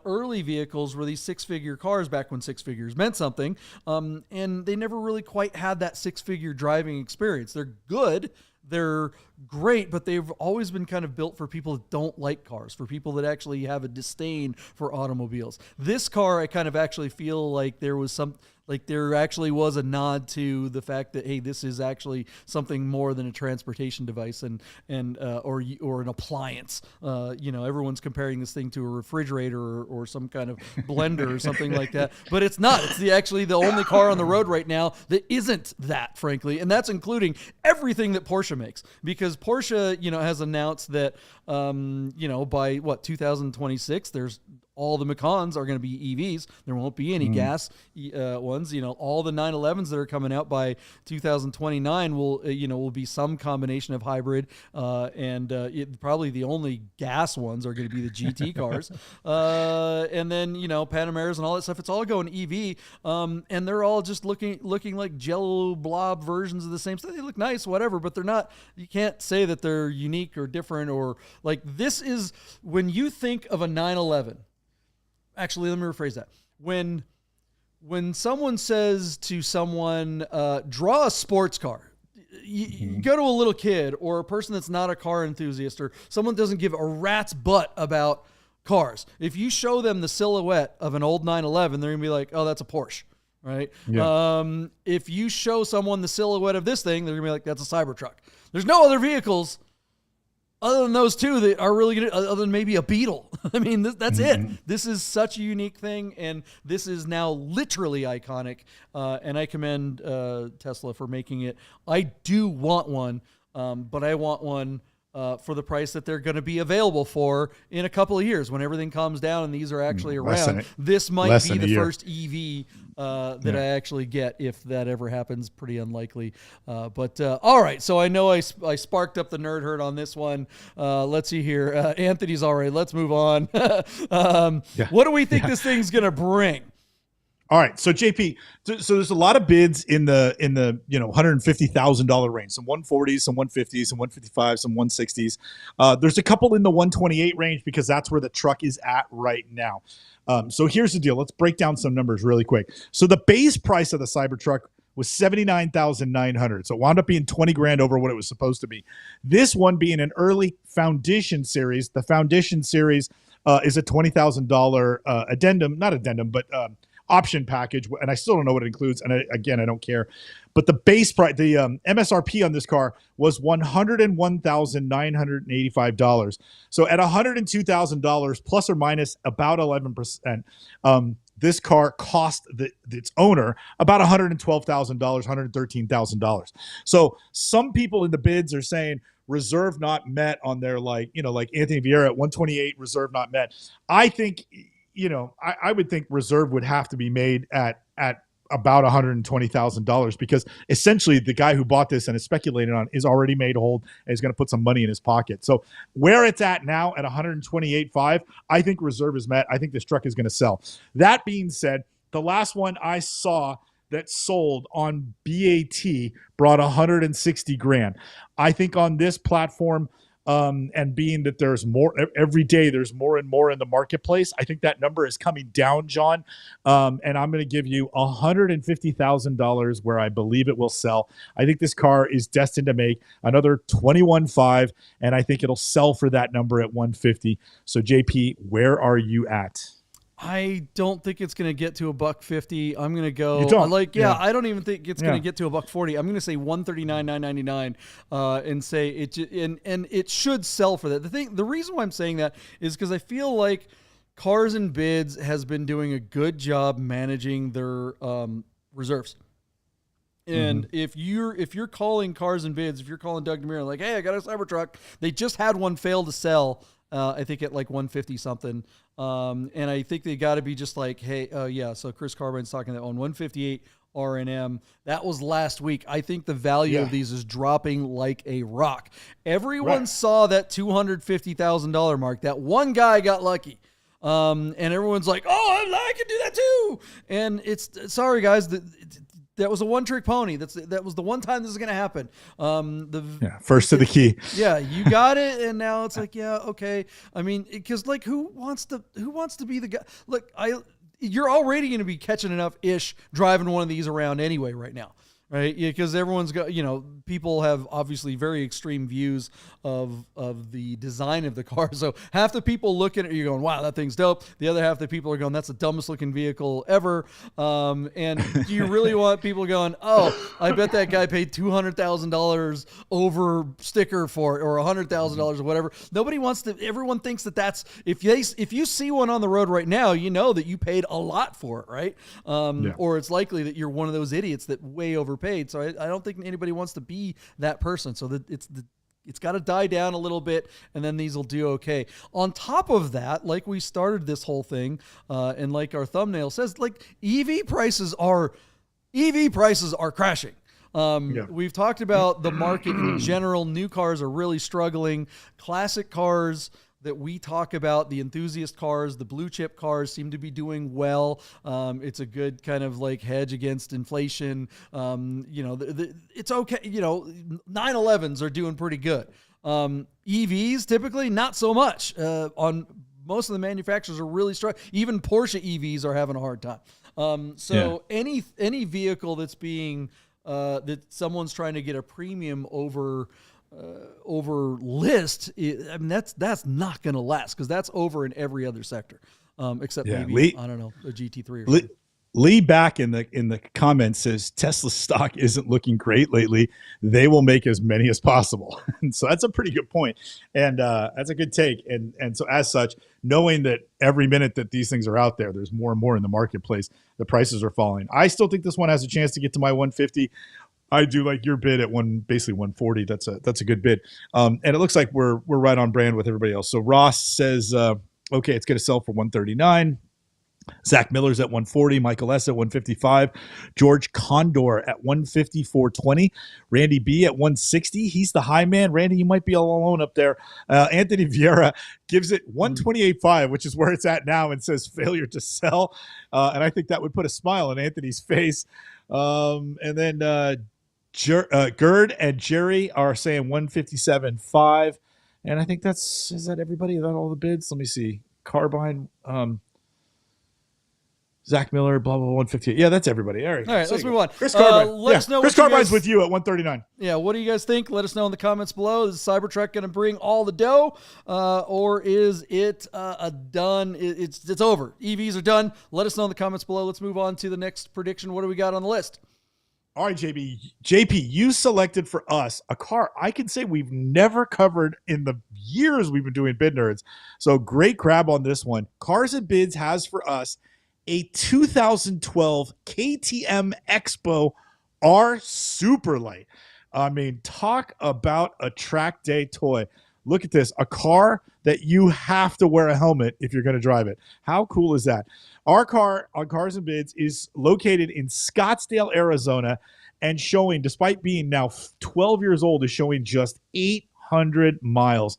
early vehicles were these six-figure cars back when six figures meant something, and they never really quite had that six-figure driving experience. They're good. They're great, but they've always been kind of built for people that don't like cars, for people that actually have a disdain for automobiles. This car, I kind of actually feel like there actually was a nod to the fact that, hey, this is actually something more than a transportation device or an appliance. Everyone's comparing this thing to a refrigerator or some kind of blender or something like that, but it's not. It's actually the only car on the road right now that isn't that, frankly, and that's including everything that Porsche makes, because Porsche, has announced that, by 2026, there's all the Macans are going to be EVs. There won't be any gas ones. All the 911s that are coming out by 2029 will be some combination of hybrid, and probably the only gas ones are going to be the GT cars. And then Panameras and all that stuff. It's all going EV, and they're all just looking like Jello blob versions of the same stuff. They look nice, whatever, but they're not. You can't say that they're unique or different or like this is when you think of a 911. Actually, let me rephrase that. When someone says to someone, draw a sports car, you go to a little kid or a person that's not a car enthusiast or someone doesn't give a rat's butt about cars. If you show them the silhouette of an old 911, they're going to be like, oh, that's a Porsche, right? Yeah. If you show someone the silhouette of this thing, they're going to be like, that's a Cybertruck. There's no other vehicles other than those two that are really good, other than maybe a Beetle. I mean, that's it. This is such a unique thing, and this is now literally iconic, and I commend Tesla for making it. I do want one, but I want one for the price that they're going to be available for in a couple of years when everything calms down and these are actually around. This might be the first EV that I actually get, if that ever happens. Pretty unlikely. But all right, so I know I sparked up the nerd herd on this one. Let's see here. Anthony's all right. Let's move on. What do we think this thing's going to bring? All right, so JP, so there's a lot of bids in the $150,000 range. Some 140s, some 150s, some 155s, some 160s. There's a couple in the 128 range because that's where the truck is at right now. So here's the deal. Let's break down some numbers really quick. So the base price of the Cybertruck was $79,900. So it wound up being $20,000 over what it was supposed to be. This one being an early Foundation series. The Foundation series is a $20,000 option package, and I still don't know what it includes, and I don't care. But the base price, the MSRP on this car was $101,985. So at $102,000 plus or minus about 11%, this car cost its owner about $112,000, $113,000. So some people in the bids are saying reserve not met on their, like Anthony Vieira at 128, reserve not met. I think, I would think reserve would have to be made at about $120,000, because essentially the guy who bought this and is speculating on is already made hold and is going to put some money in his pocket. So where it's at now at 128.5, I think reserve is met. I think this truck is going to sell. That being said, the last one I saw that sold on BAT brought 160 grand. I think on this platform, and being that there's more every day, there's more and more in the marketplace, I think that number is coming down, John. And I'm going to give you $150,000 where I believe it will sell. I think this car is destined to make another 21.5, and I think it'll sell for that number at 150. So JP, where are you at? I don't think it's going to get to $150. I'm going to go I don't even think it's going to get to $140. I'm going to say $139,999 and say it, and it should sell for that. The reason why I'm saying that is because I feel like Cars and Bids has been doing a good job managing their reserves. And if you're calling Cars and Bids, if you're calling Doug DeMuro like, hey, I got a Cybertruck, they just had one fail to sell. I think at like 150 something. And I think they got to be just like, hey, so Chris Carbine's talking that on 158 R&M. That was last week. I think the value of these is dropping like a rock. Everyone saw that $250,000 mark. That one guy got lucky. And everyone's like, oh, I can do that too. And it's sorry guys, that was a one-trick pony. That was the one time this is going to happen. First to the key. Yeah, you got it, and now it's like, yeah, okay. I mean, because like, who wants to be the guy? Look, you're already going to be catching enough ish driving one of these around anyway right now. Right, yeah, because everyone's got, people have obviously very extreme views of the design of the car. So half the people looking at you going, wow, that thing's dope. The other half the people are going, that's the dumbest looking vehicle ever. And do you really want people going, oh, I bet that guy paid $200,000 over sticker for it, or $100,000 or whatever. Nobody wants to. Everyone thinks that if you see one on the road right now, you know that you paid a lot for it, right? Or it's likely that you're one of those idiots that way overpaid. So I don't think anybody wants to be that person. So that it's got to die down a little bit, and then these will do okay. On top of that, like we started this whole thing, and like our thumbnail says, like EV prices are crashing. We've talked about the market in general. New cars are really struggling. Classic cars that we talk about, the enthusiast cars, the blue chip cars, seem to be doing well. It's a good kind of like hedge against inflation. It's okay. 911s are doing pretty good. EVs typically not so much. On most of the manufacturers are really struggling. Even Porsche EVs are having a hard time. Any vehicle that's being that someone's trying to get a premium over list, I mean that's not going to last, because that's over in every other sector, except maybe I don't know, a GT3 or something. Lee back in the comments says Tesla stock isn't looking great lately. They will make as many as possible. And so that's a pretty good point. And that's a good take. And so as such, knowing that every minute that these things are out there, there's more and more in the marketplace, the prices are falling. I still think this one has a chance to get to my 150. I do like your bid at basically 140. That's a good bid. And it looks like we're right on brand with everybody else. So Ross says, okay, it's going to sell for 139. Zach Miller's at 140, Michael S at 155, George Condor at 154.20, Randy B at 160. He's the high man. Randy, you might be all alone up there. Anthony Vieira gives it 128.5, which is where it's at now, and says failure to sell. And I think that would put a smile on Anthony's face. And then Gerd and Jerry are saying 157.5. And I think is that everybody? Is that all the bids? Let me see. Carbine, Zach Miller, blah, blah, 158. Yeah, that's everybody. All right, let's move on. Chris Carbine. Let us know. Chris Carbine's with you at 139. Yeah, what do you guys think? Let us know in the comments below. Is Cybertruck going to bring all the dough, or is it a done? It's over. EVs are done. Let us know in the comments below. Let's move on to the next prediction. What do we got on the list? All right, JP, you selected for us a car I can say we've never covered in the years we've been doing Bid Nerds. So great grab on this one. Cars and Bids has for us a 2012 KTM X-Bow R Superlight. I mean, talk about a track day toy. Look at this, a car that you have to wear a helmet if you're going to drive it. How cool is that? Our car on Cars and Bids is located in Scottsdale, Arizona, and showing, despite being now 12 years old, is showing just 800 miles.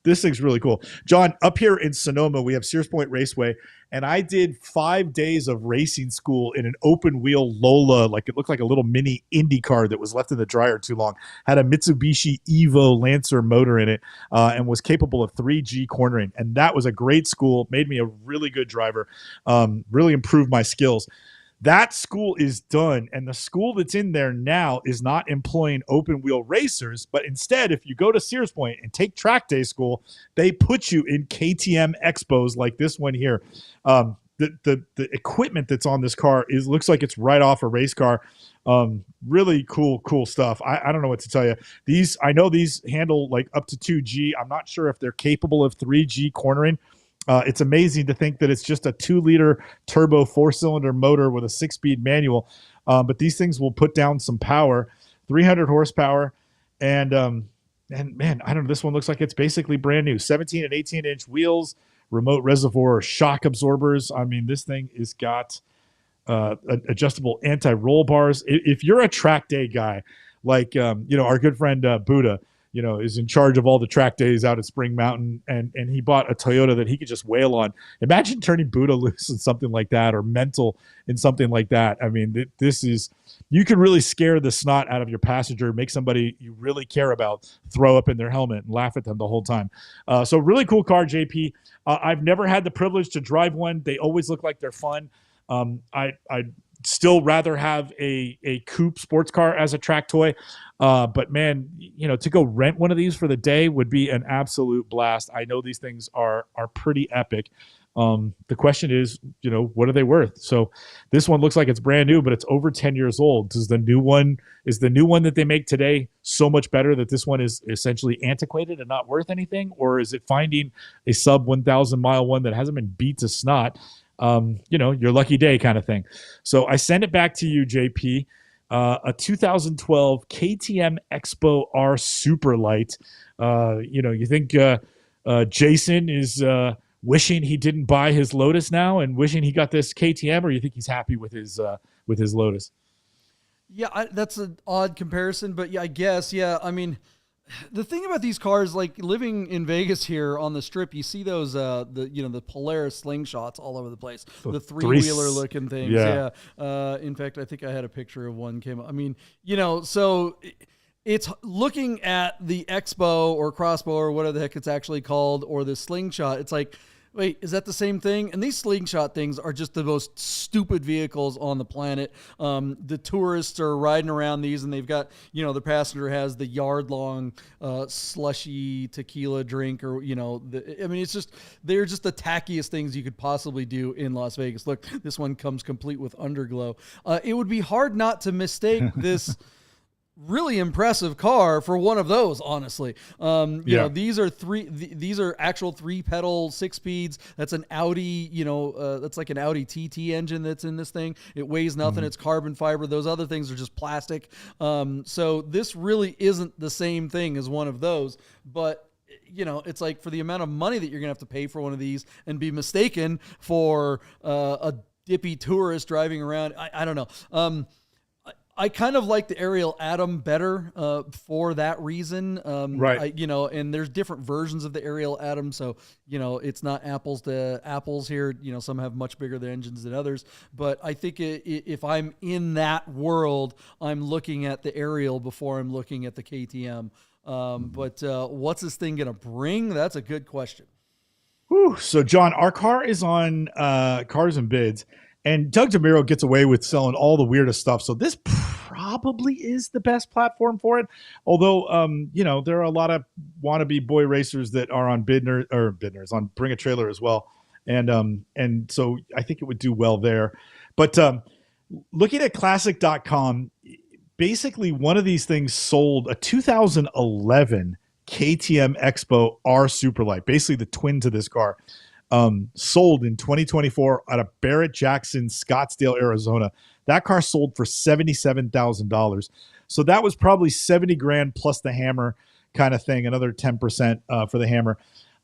This thing's really cool. John, up here in Sonoma, we have Sears Point Raceway, and I did 5 days of racing school in an open wheel Lola, like it looked like a little mini Indy car that was left in the dryer too long. Had a Mitsubishi Evo Lancer motor in it, and was capable of 3G cornering. And that was a great school, made me a really good driver, really improved my skills. That school is done, and the school that's in there now is not employing open wheel racers, but instead, if you go to Sears Point and take track day school, they put you in KTM X-Bows like this one here. The equipment that's on this car looks like it's right off a race car. Really cool stuff. I don't know what to tell you. I know these handle like up to 2G. I'm not sure if they're capable of 3G cornering. It's amazing to think that it's just a 2-liter turbo 4-cylinder motor with a 6-speed manual. But these things will put down some power, 300 horsepower. And man, I don't know. This one looks like it's basically brand new. 17 and 18-inch wheels, remote reservoir shock absorbers. I mean, this thing has got adjustable anti-roll bars. If you're a track day guy, like our good friend Buddha, is in charge of all the track days out at Spring Mountain, and he bought a Toyota that he could just wail on. Imagine turning Buddha loose in something like that, or Mental in something like that. I mean, you can really scare the snot out of your passenger, make somebody you really care about throw up in their helmet and laugh at them the whole time. So really cool car, JP. I've never had the privilege to drive one. They always look like they're fun. I'd still rather have a coupe sports car as a track toy. But man, to go rent one of these for the day would be an absolute blast. I know these things are pretty epic. The question is, what are they worth? So this one looks like it's brand new, but it's over 10 years old. Is the new one that they make today so much better that this one is essentially antiquated and not worth anything? Or is it finding a sub 1,000 mile one that hasn't been beat to snot? Your lucky day kind of thing. So I send it back to you, JP. A 2012 KTM X-Bow R Superlight. You think Jason is wishing he didn't buy his Lotus now and wishing he got this KTM, or you think he's happy with his Lotus? Yeah, that's an odd comparison, but yeah, I guess. Yeah, I mean, the thing about these cars, like living in Vegas here on the Strip, you see those the Polaris slingshots all over the place, the 3-wheeler looking things. Yeah. In fact, I think I had a picture of one came up. I mean, so it's looking at the X-Bow or Crossbow or whatever the heck it's actually called, or the slingshot. It's like, wait, is that the same thing? And these slingshot things are just the most stupid vehicles on the planet. The tourists are riding around these, and they've got, the passenger has the yard-long slushy tequila drink, or, it's just, they're just the tackiest things you could possibly do in Las Vegas. Look, this one comes complete with underglow. It would be hard not to mistake this really impressive car for one of those, honestly. These are actual 3-pedal 6-speeds. That's an Audi, that's like an Audi TT engine that's in this thing. It weighs nothing. It's carbon fiber. Those other things are just plastic. So this really isn't the same thing as one of those, but it's like, for the amount of money that you're gonna have to pay for one of these and be mistaken for a dippy tourist driving around, I don't know. I kind of like the Ariel Atom better for that reason. Right. And there's different versions of the Ariel Atom. So, it's not apples to apples here. Some have much bigger engines than others. But I think if I'm in that world, I'm looking at the Ariel before I'm looking at the KTM. But what's this thing going to bring? That's a good question. Whew. So, John, our car is on Cars and Bids. And Doug DeMiro gets away with selling all the weirdest stuff. So this probably is the best platform for it. Although, there are a lot of wannabe boy racers that are on Bidners on Bring a Trailer as well. And so I think it would do well there. But looking at classic.com, basically one of these things sold a 2011 KTM X-Bow R Superlight, basically the twin to this car. sold in 2024 at a Barrett-Jackson, Scottsdale, Arizona. That car sold for $77,000. So that was probably 70 grand plus the hammer kind of thing, another 10% for the hammer.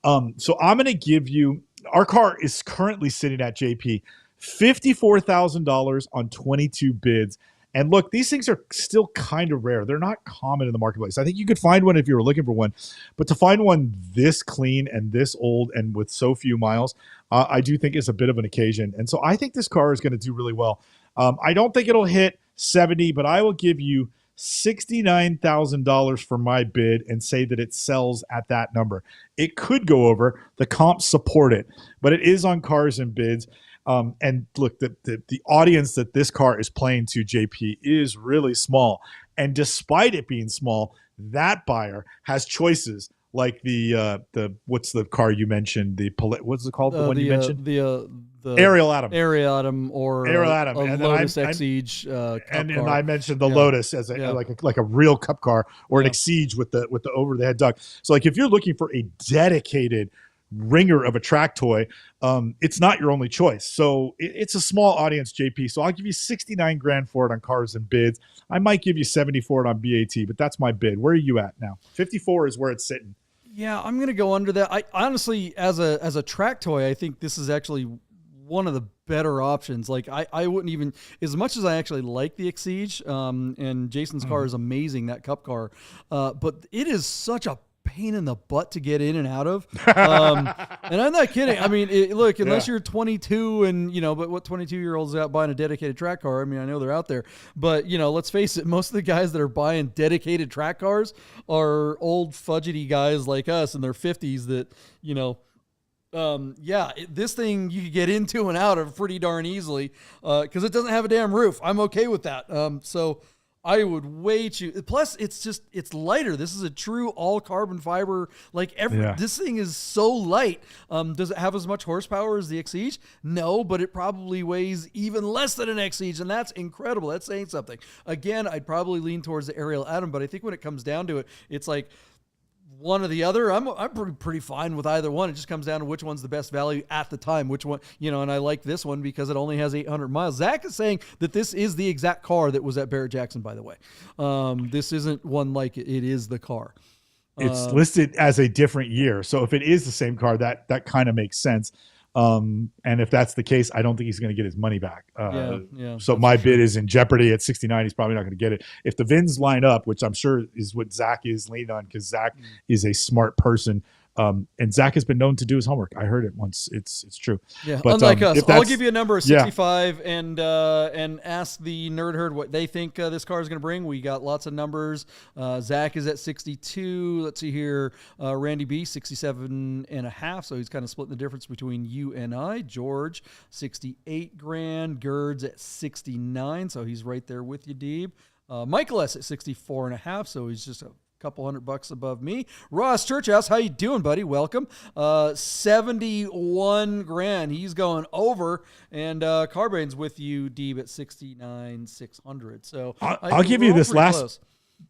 So I'm going to give you, our car is currently sitting at JP, $54,000 on 22 bids. And look, these things are still kind of rare. They're not common in the marketplace. I think you could find one if you were looking for one, but to find one this clean and this old and with so few miles, I do think it's a bit of an occasion. And so I think this car is going to do really well. I don't think it'll hit 70, but I will give you $69,000 for my bid and say that it sells at that number. It could go over. The comps support it, but it is on Cars and Bids. And look, the audience that this car is playing to, JP, is really small. And despite it being small, that buyer has choices like the what's the car you mentioned? What's it called? The one you mentioned? The Ariel Atom. Ariel Atom or Ariel Atom. a And Lotus Exige and car. I mentioned the Lotus as like a real cup car or an Exige with the over the head duct. So like if you're looking for a dedicated ringer of a track toy, it's not your only choice. So it's a small audience, JP. So I'll give you 69 grand for it on Cars and Bids. I might give you 70 for it on BAT, but that's my bid. Where are you at now? 54 is where it's sitting. Yeah, I'm gonna go under that. I honestly, as a track toy, I think this is actually one of the better options. Like I wouldn't even, as much as I actually like the Exige, and Jason's car is amazing, that cup car, but it is such a pain in the butt to get in and out of. And I'm not kidding. I mean, look, unless you're 22 and, but what 22-year-olds out buying a dedicated track car? I mean, I know they're out there, but, let's face it, most of the guys that are buying dedicated track cars are old fudgety guys like us in their 50s that, this thing you could get into and out of pretty darn easily because it doesn't have a damn roof. I'm okay with that. So I would way choose. Plus, it's lighter. This is a true all carbon fiber. This thing is so light. Does it have as much horsepower as the Exige? No, but it probably weighs even less than an Exige, and that's incredible. That's saying something. Again, I'd probably lean towards the Ariel Atom, but I think when it comes down to it, it's like one or the other. I'm pretty fine with either one. It just comes down to which one's the best value at the time, which one, and I like this one because it only has 800 miles. Zach is saying that this is the exact car that was at Barrett-Jackson, by the way. This isn't one like it. It is the car. It's listed as a different year. So if it is the same car, that kind of makes sense. And if that's the case, I don't think he's going to get his money back. So my bid is in jeopardy at 69. He's probably not going to get it. If the VINs line up, which I'm sure is what Zach is leaning on, because Zach is a smart person. And Zach has been known to do his homework. I heard it once. It's true. Yeah, but, unlike us. I'll give you a number of 65 and ask the Nerd Herd what they think this car is going to bring. We got lots of numbers. Zach is at 62. Let's see here. Randy B, 67.5. So he's kind of splitting the difference between you and I. George, 68 grand. Gerd's at 69. So he's right there with you, Deeb. Michael S at 64.5. So he's just a couple $100 above me. Ross Churchhouse, how you doing, buddy? Welcome. 71 grand. He's going over, and Carbane's with you, Deeb, at 69,600. So I'll give you this last. Close.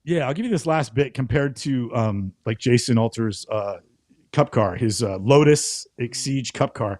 Yeah, I'll give you this last bit compared to like Jason Alter's cup car, his Lotus Exige cup car.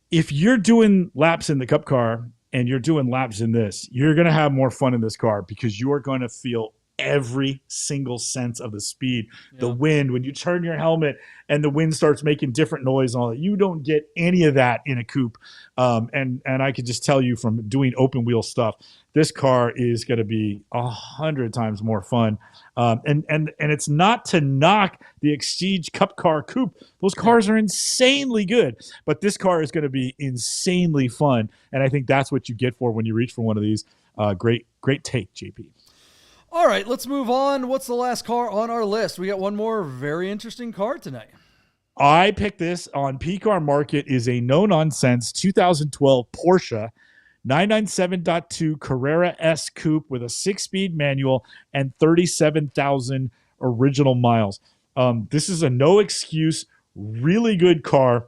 If you're doing laps in the cup car and you're doing laps in this, you're going to have more fun in this car because you are going to feel every single sense of the speed, the wind, when you turn your helmet and the wind starts making different noise and all that. You don't get any of that in a coupe. And I can just tell you from doing open wheel stuff, this car is going to be 100 times more fun. And it's not to knock the Exige Cup Car Coupe. Those cars are insanely good, but this car is going to be insanely fun. And I think that's what you get for when you reach for one of these. Great take, JP. All right, let's move on. What's the last car on our list? We got one more very interesting car tonight. I picked this on P-Car Market. Is a no-nonsense 2012 Porsche 997.2 Carrera S Coupe with a 6-speed manual and 37,000 original miles. This is a no-excuse, really good car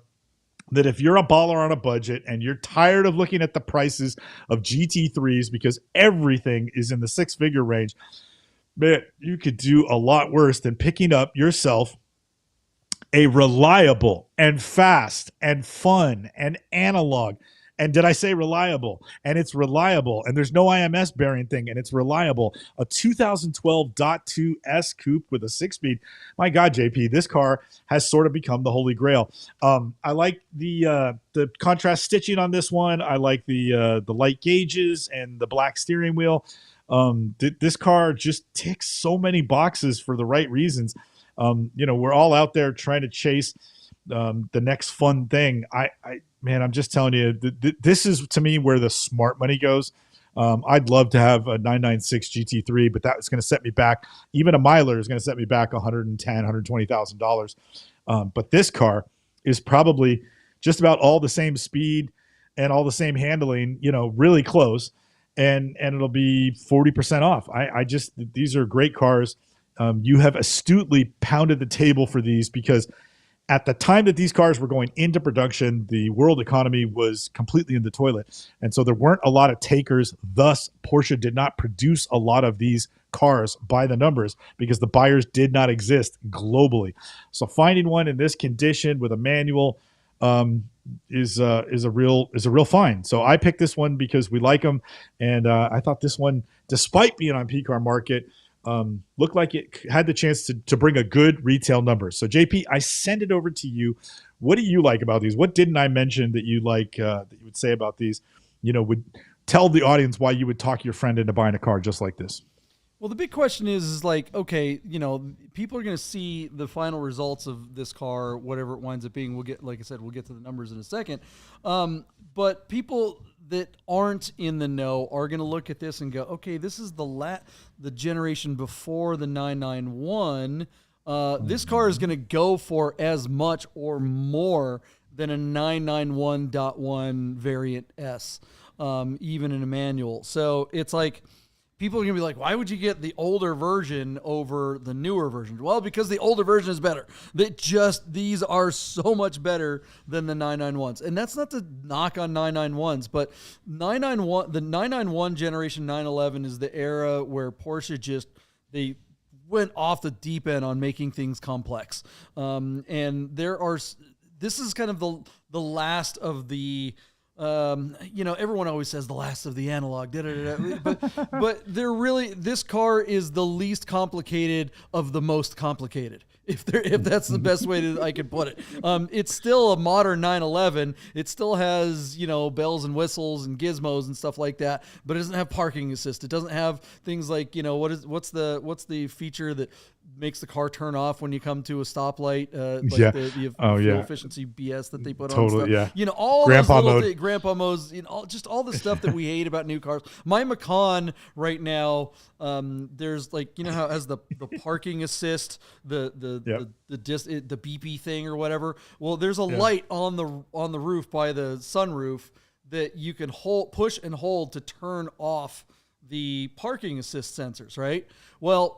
that if you're a baller on a budget and you're tired of looking at the prices of GT3s because everything is in the 6-figure range, man, you could do a lot worse than picking up yourself a reliable and fast and fun and analog. And did I say reliable? And it's reliable. And there's no IMS bearing thing, and it's reliable. A 2012 .2 S coupe with a 6-speed. My God, JP, this car has sort of become the holy grail. I like the contrast stitching on this one. I like the light gauges and the black steering wheel. This car just ticks so many boxes for the right reasons. We're all out there trying to chase the next fun thing. Man, I'm just telling you, this is to me where the smart money goes. I'd love to have a 996 GT3, but that's going to set me back. Even a miler is going to set me back $110,000, $120,000. But this car is probably just about all the same speed and all the same handling, really close. And it'll be 40% off. These are great cars. You have astutely pounded the table for these because at the time that these cars were going into production, the world economy was completely in the toilet. And so there weren't a lot of takers. Thus, Porsche did not produce a lot of these cars by the numbers because the buyers did not exist globally. So finding one in this condition with a manual is a real find. So I picked this one because we like them. And I thought this one, despite being on PCAR Market, looked like it had the chance to bring a good retail number. So JP, I send it over to you. What do you like about these? What didn't I mention that you like that you would say about these? Would tell the audience why you would talk your friend into buying a car just like this. Well, the big question is like, okay, people are going to see the final results of this car, whatever it winds up being. Like I said, we'll get to the numbers in a second. But people that aren't in the know are going to look at this and go, okay, this is the generation before the 991. This car is going to go for as much or more than a 991.1 variant S, even in a manual. So it's like, people are going to be like, why would you get the older version over the newer version? Well, because the older version is better. These are so much better than the 991s. And that's not to knock on 991s, but the 991 generation 911 is the era where Porsche they went off the deep end on making things complex. And this is kind of the last of the, everyone always says the last of the analog, but this car is the least complicated of the most complicated. If that's the best way I could put it. It's still a modern 911. It still has, bells and whistles and gizmos and stuff like that, but it doesn't have parking assist. It doesn't have things like, what's the feature that makes the car turn off when you come to a stoplight? The fuel efficiency BS that they put on stuff. Yeah. All grandpa those mode. Grandpa modes, just all the stuff that we hate about new cars. My Macan right now, there's how it has the parking assist, the beepy thing or whatever. Well, there's a light on the roof by the sunroof that you can push and hold to turn off the parking assist sensors, right? Well,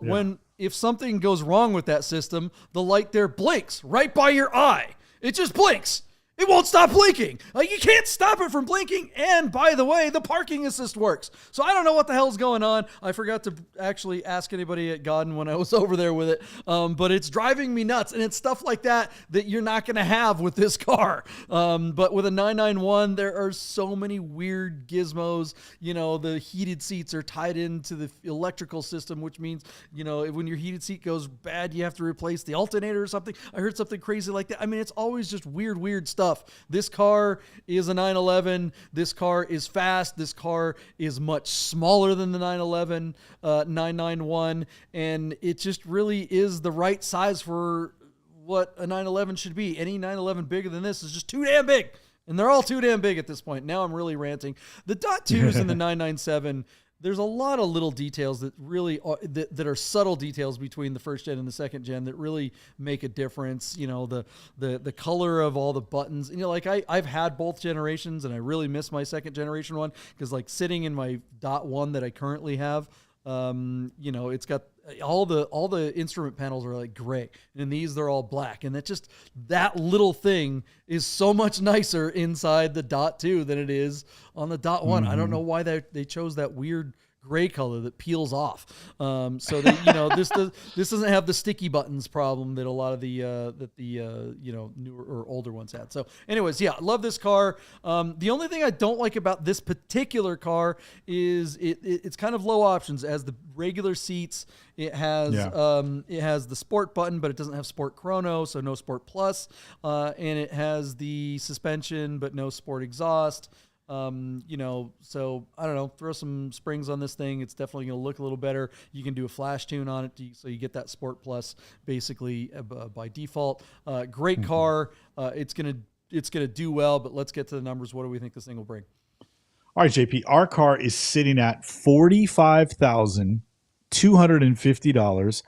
if something goes wrong with that system, the light there blinks right by your eye. It just blinks. It won't stop blinking. You can't stop it from blinking. And by the way, the parking assist works. So I don't know what the hell's going on. I forgot to actually ask anybody at Godden when I was over there with it. But it's driving me nuts. And it's stuff like that you're not going to have with this car. But with a 991, there are so many weird gizmos. The heated seats are tied into the electrical system, which means, when your heated seat goes bad, you have to replace the alternator or something. I heard something crazy like that. I mean, it's always just weird stuff. This car is a 911. This car is fast. This car is much smaller than the 911, 991, and it just really is the right size for what a 911 should be. Any 911 bigger than this is just too damn big, and they're all too damn big at this point. Now I'm really ranting. The .2s and the 997. There's a lot of little details that really are, that are subtle details between the first gen and the second gen that really make a difference. The color of all the buttons. I've had both generations, and I really miss my second generation one because sitting in my .1 that I currently have, it's got all the instrument panels are gray, and these they're all black, and that little thing is so much nicer inside the .2 than it is on the .1. I don't know why they chose that weird gray color that peels off. So that, you know, this doesn't have the sticky buttons problem that a lot of the newer or older ones had. So anyways, yeah, I love this car. The only thing I don't like about this particular car is it's kind of low options. It has the regular seats. It has the sport button, but it doesn't have sport chrono, so no sport plus. And it has the suspension, but no sport exhaust. So I don't know, throw some springs on this thing. It's definitely going to look a little better. You can do a flash tune on it. So you get that Sport Plus basically by default. Great car. It's going to do well, but let's get to the numbers. What do we think this thing will bring? All right, JP, our car is sitting at $45,250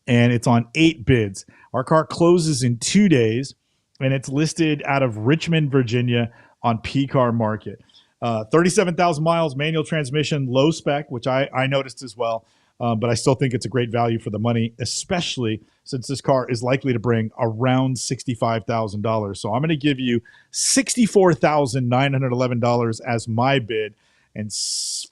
and it's on 8 bids. Our car closes in 2 days and it's listed out of Richmond, Virginia on P-Car Market. 37,000 miles, manual transmission, low spec, which I noticed as well. But I still think it's a great value for the money, especially since this car is likely to bring around $65,000. So I'm going to give you $64,911 as my bid and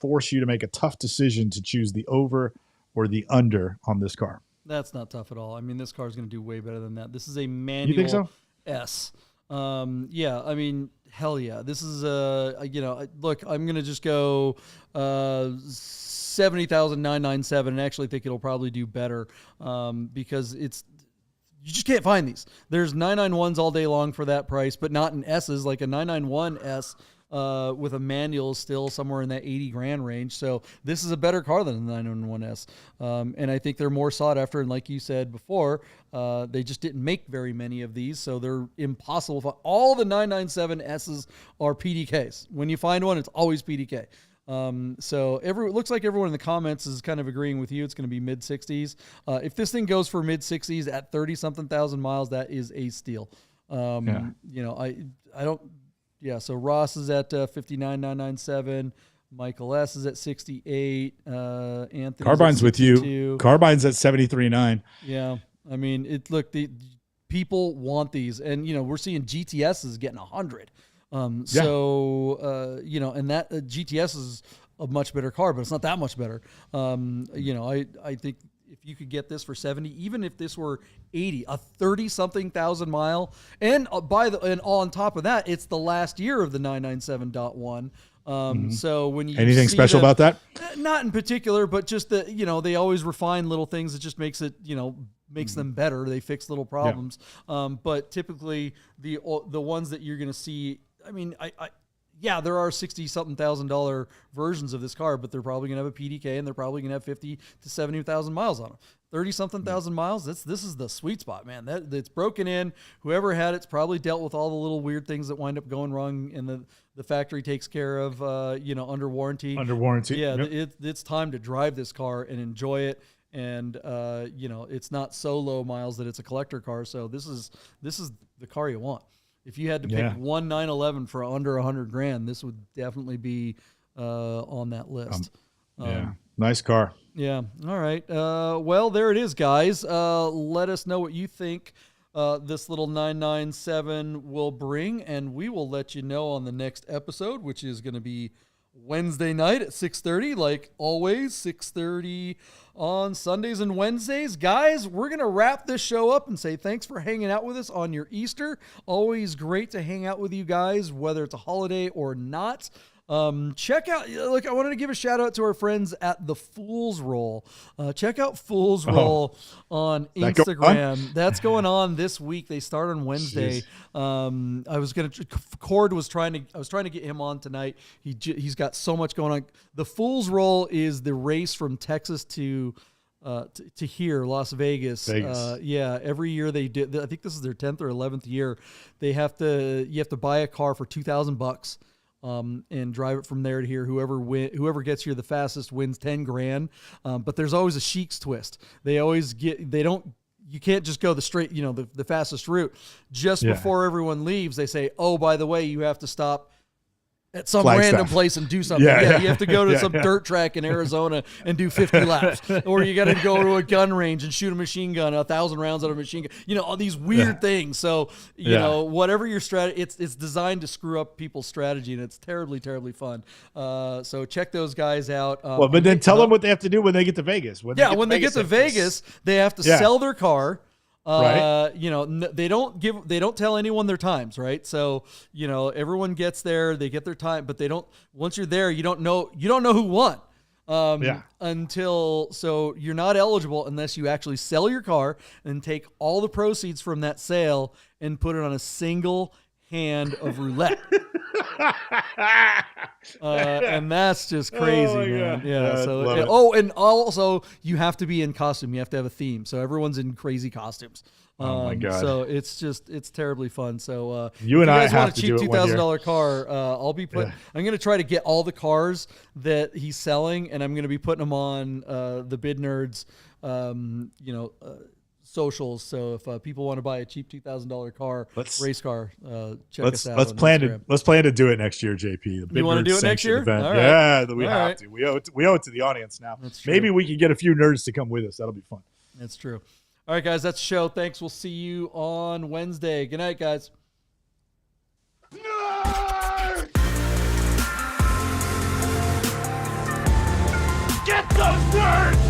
force you to make a tough decision to choose the over or the under on this car. That's not tough at all. I mean, this car is going to do way better than that. This is a manual You think so? S. Yeah, I mean, hell yeah. This is look, I'm going to just go 70,997 and actually think it'll probably do better because you just can't find these. There's 991s all day long for that price, but not in S's. Like a 991S with a manual still somewhere in that 80 grand range. So this is a better car than the 991S. And I think they're more sought after. And like you said before, they just didn't make very many of these. So they're impossible. All the 997S's are PDKs. When you find one, it's always PDK. So it looks like everyone in the comments is kind of agreeing with you. It's going to be mid 60s. If this thing goes for mid 60s at 30 something thousand miles, that is a steal. So Ross is at 59,997. Michael S is at 68. Anthony Carbine's with you. Carbine's at 73.9. Yeah. I mean, the people want these, and we're seeing GTSs getting 100. And that GTS is a much better car, but it's not that much better. I think if you could get this for 70, even if this were 80, a 30-something thousand mile, and on top of that, it's the last year of the 997.1. So when you anything special about that? Not in particular, but just that they always refine little things that just makes it makes them better. They fix little problems. But typically the ones that you're going to see. I mean, there are $60,000 versions of this car, but they're probably going to have a PDK and they're probably going to have 50 to 70,000 miles on them. 30-something thousand miles. This is the sweet spot, man. That's broken in. Whoever had it's probably dealt with all the little weird things that wind up going wrong, and the factory takes care of, under warranty. Under warranty. Yeah, it's time to drive this car and enjoy it. And it's not so low miles that it's a collector car. So this is the car you want. If you had to pick one 911 for under 100 grand, this would definitely be on that list. Nice car. Yeah. All right. Well, there it is, guys. Let us know what you think this little 997 will bring, and we will let you know on the next episode, which is going to be Wednesday night at 6:30, like always, 6:30 on Sundays and Wednesdays. Guys, we're going to wrap this show up and say thanks for hanging out with us on your Easter. Always great to hang out with you guys, whether it's a holiday or not. Check out, look, I wanted to give a shout out to our friends at the Fool's Roll. Check out Fool's Roll on Instagram. That's going on this week. They start on Wednesday. Cord was trying to get him on tonight. He's got so much going on. The Fool's Roll is the race from Texas to here, Las Vegas. Every year they do. I think this is their 10th or 11th year. You have to buy a car for $2,000. And drive it from there to here. Whoever gets here the fastest wins 10 grand. But there's always a Sheik's twist. You can't just go the straight, the fastest route. Just before everyone leaves, they say, oh, by the way, you have to stop at some Flagstaff. random place and do something. Yeah. You have to go to Yeah, some yeah. dirt track in Arizona and do 50 laps, or you got to go to a gun range and shoot a machine gun, 1,000 rounds out of a machine gun. You know, all these weird things. So you know, whatever your strategy, it's designed to screw up people's strategy, and it's terribly, terribly fun. So check those guys out. Well, but then tell them what they have to do when they get to Vegas. When they get to Vegas, they have to sell their car. Right. You know, they don't tell anyone their times, right? So, you know, everyone gets there, they get their time, but they don't, once you're there, you don't know who won. So you're not eligible unless you actually sell your car and take all the proceeds from that sale and put it on a single hand of roulette. And that's just crazy, man. God. Yeah. And also you have to be in costume. You have to have a theme. So everyone's in crazy costumes. Oh my God. So it's terribly fun. So you and I want have a to cheap do it one year. $2,000 car. I'll be putting. I'm going to try to get all the cars that he's selling, and I'm going to be putting them on the Bid Nerds, socials. So if people want to buy a cheap $2,000 car, race car, check us out. Let's plan to do it next year, JP. You want to do it next year? Event. All right. Yeah, we All have right. to. We owe it to the audience now. That's true. Maybe we can get a few nerds to come with us. That'll be fun. That's true. All right, guys, that's the show. Thanks. We'll see you on Wednesday. Good night, guys. Nerds! Get those nerds!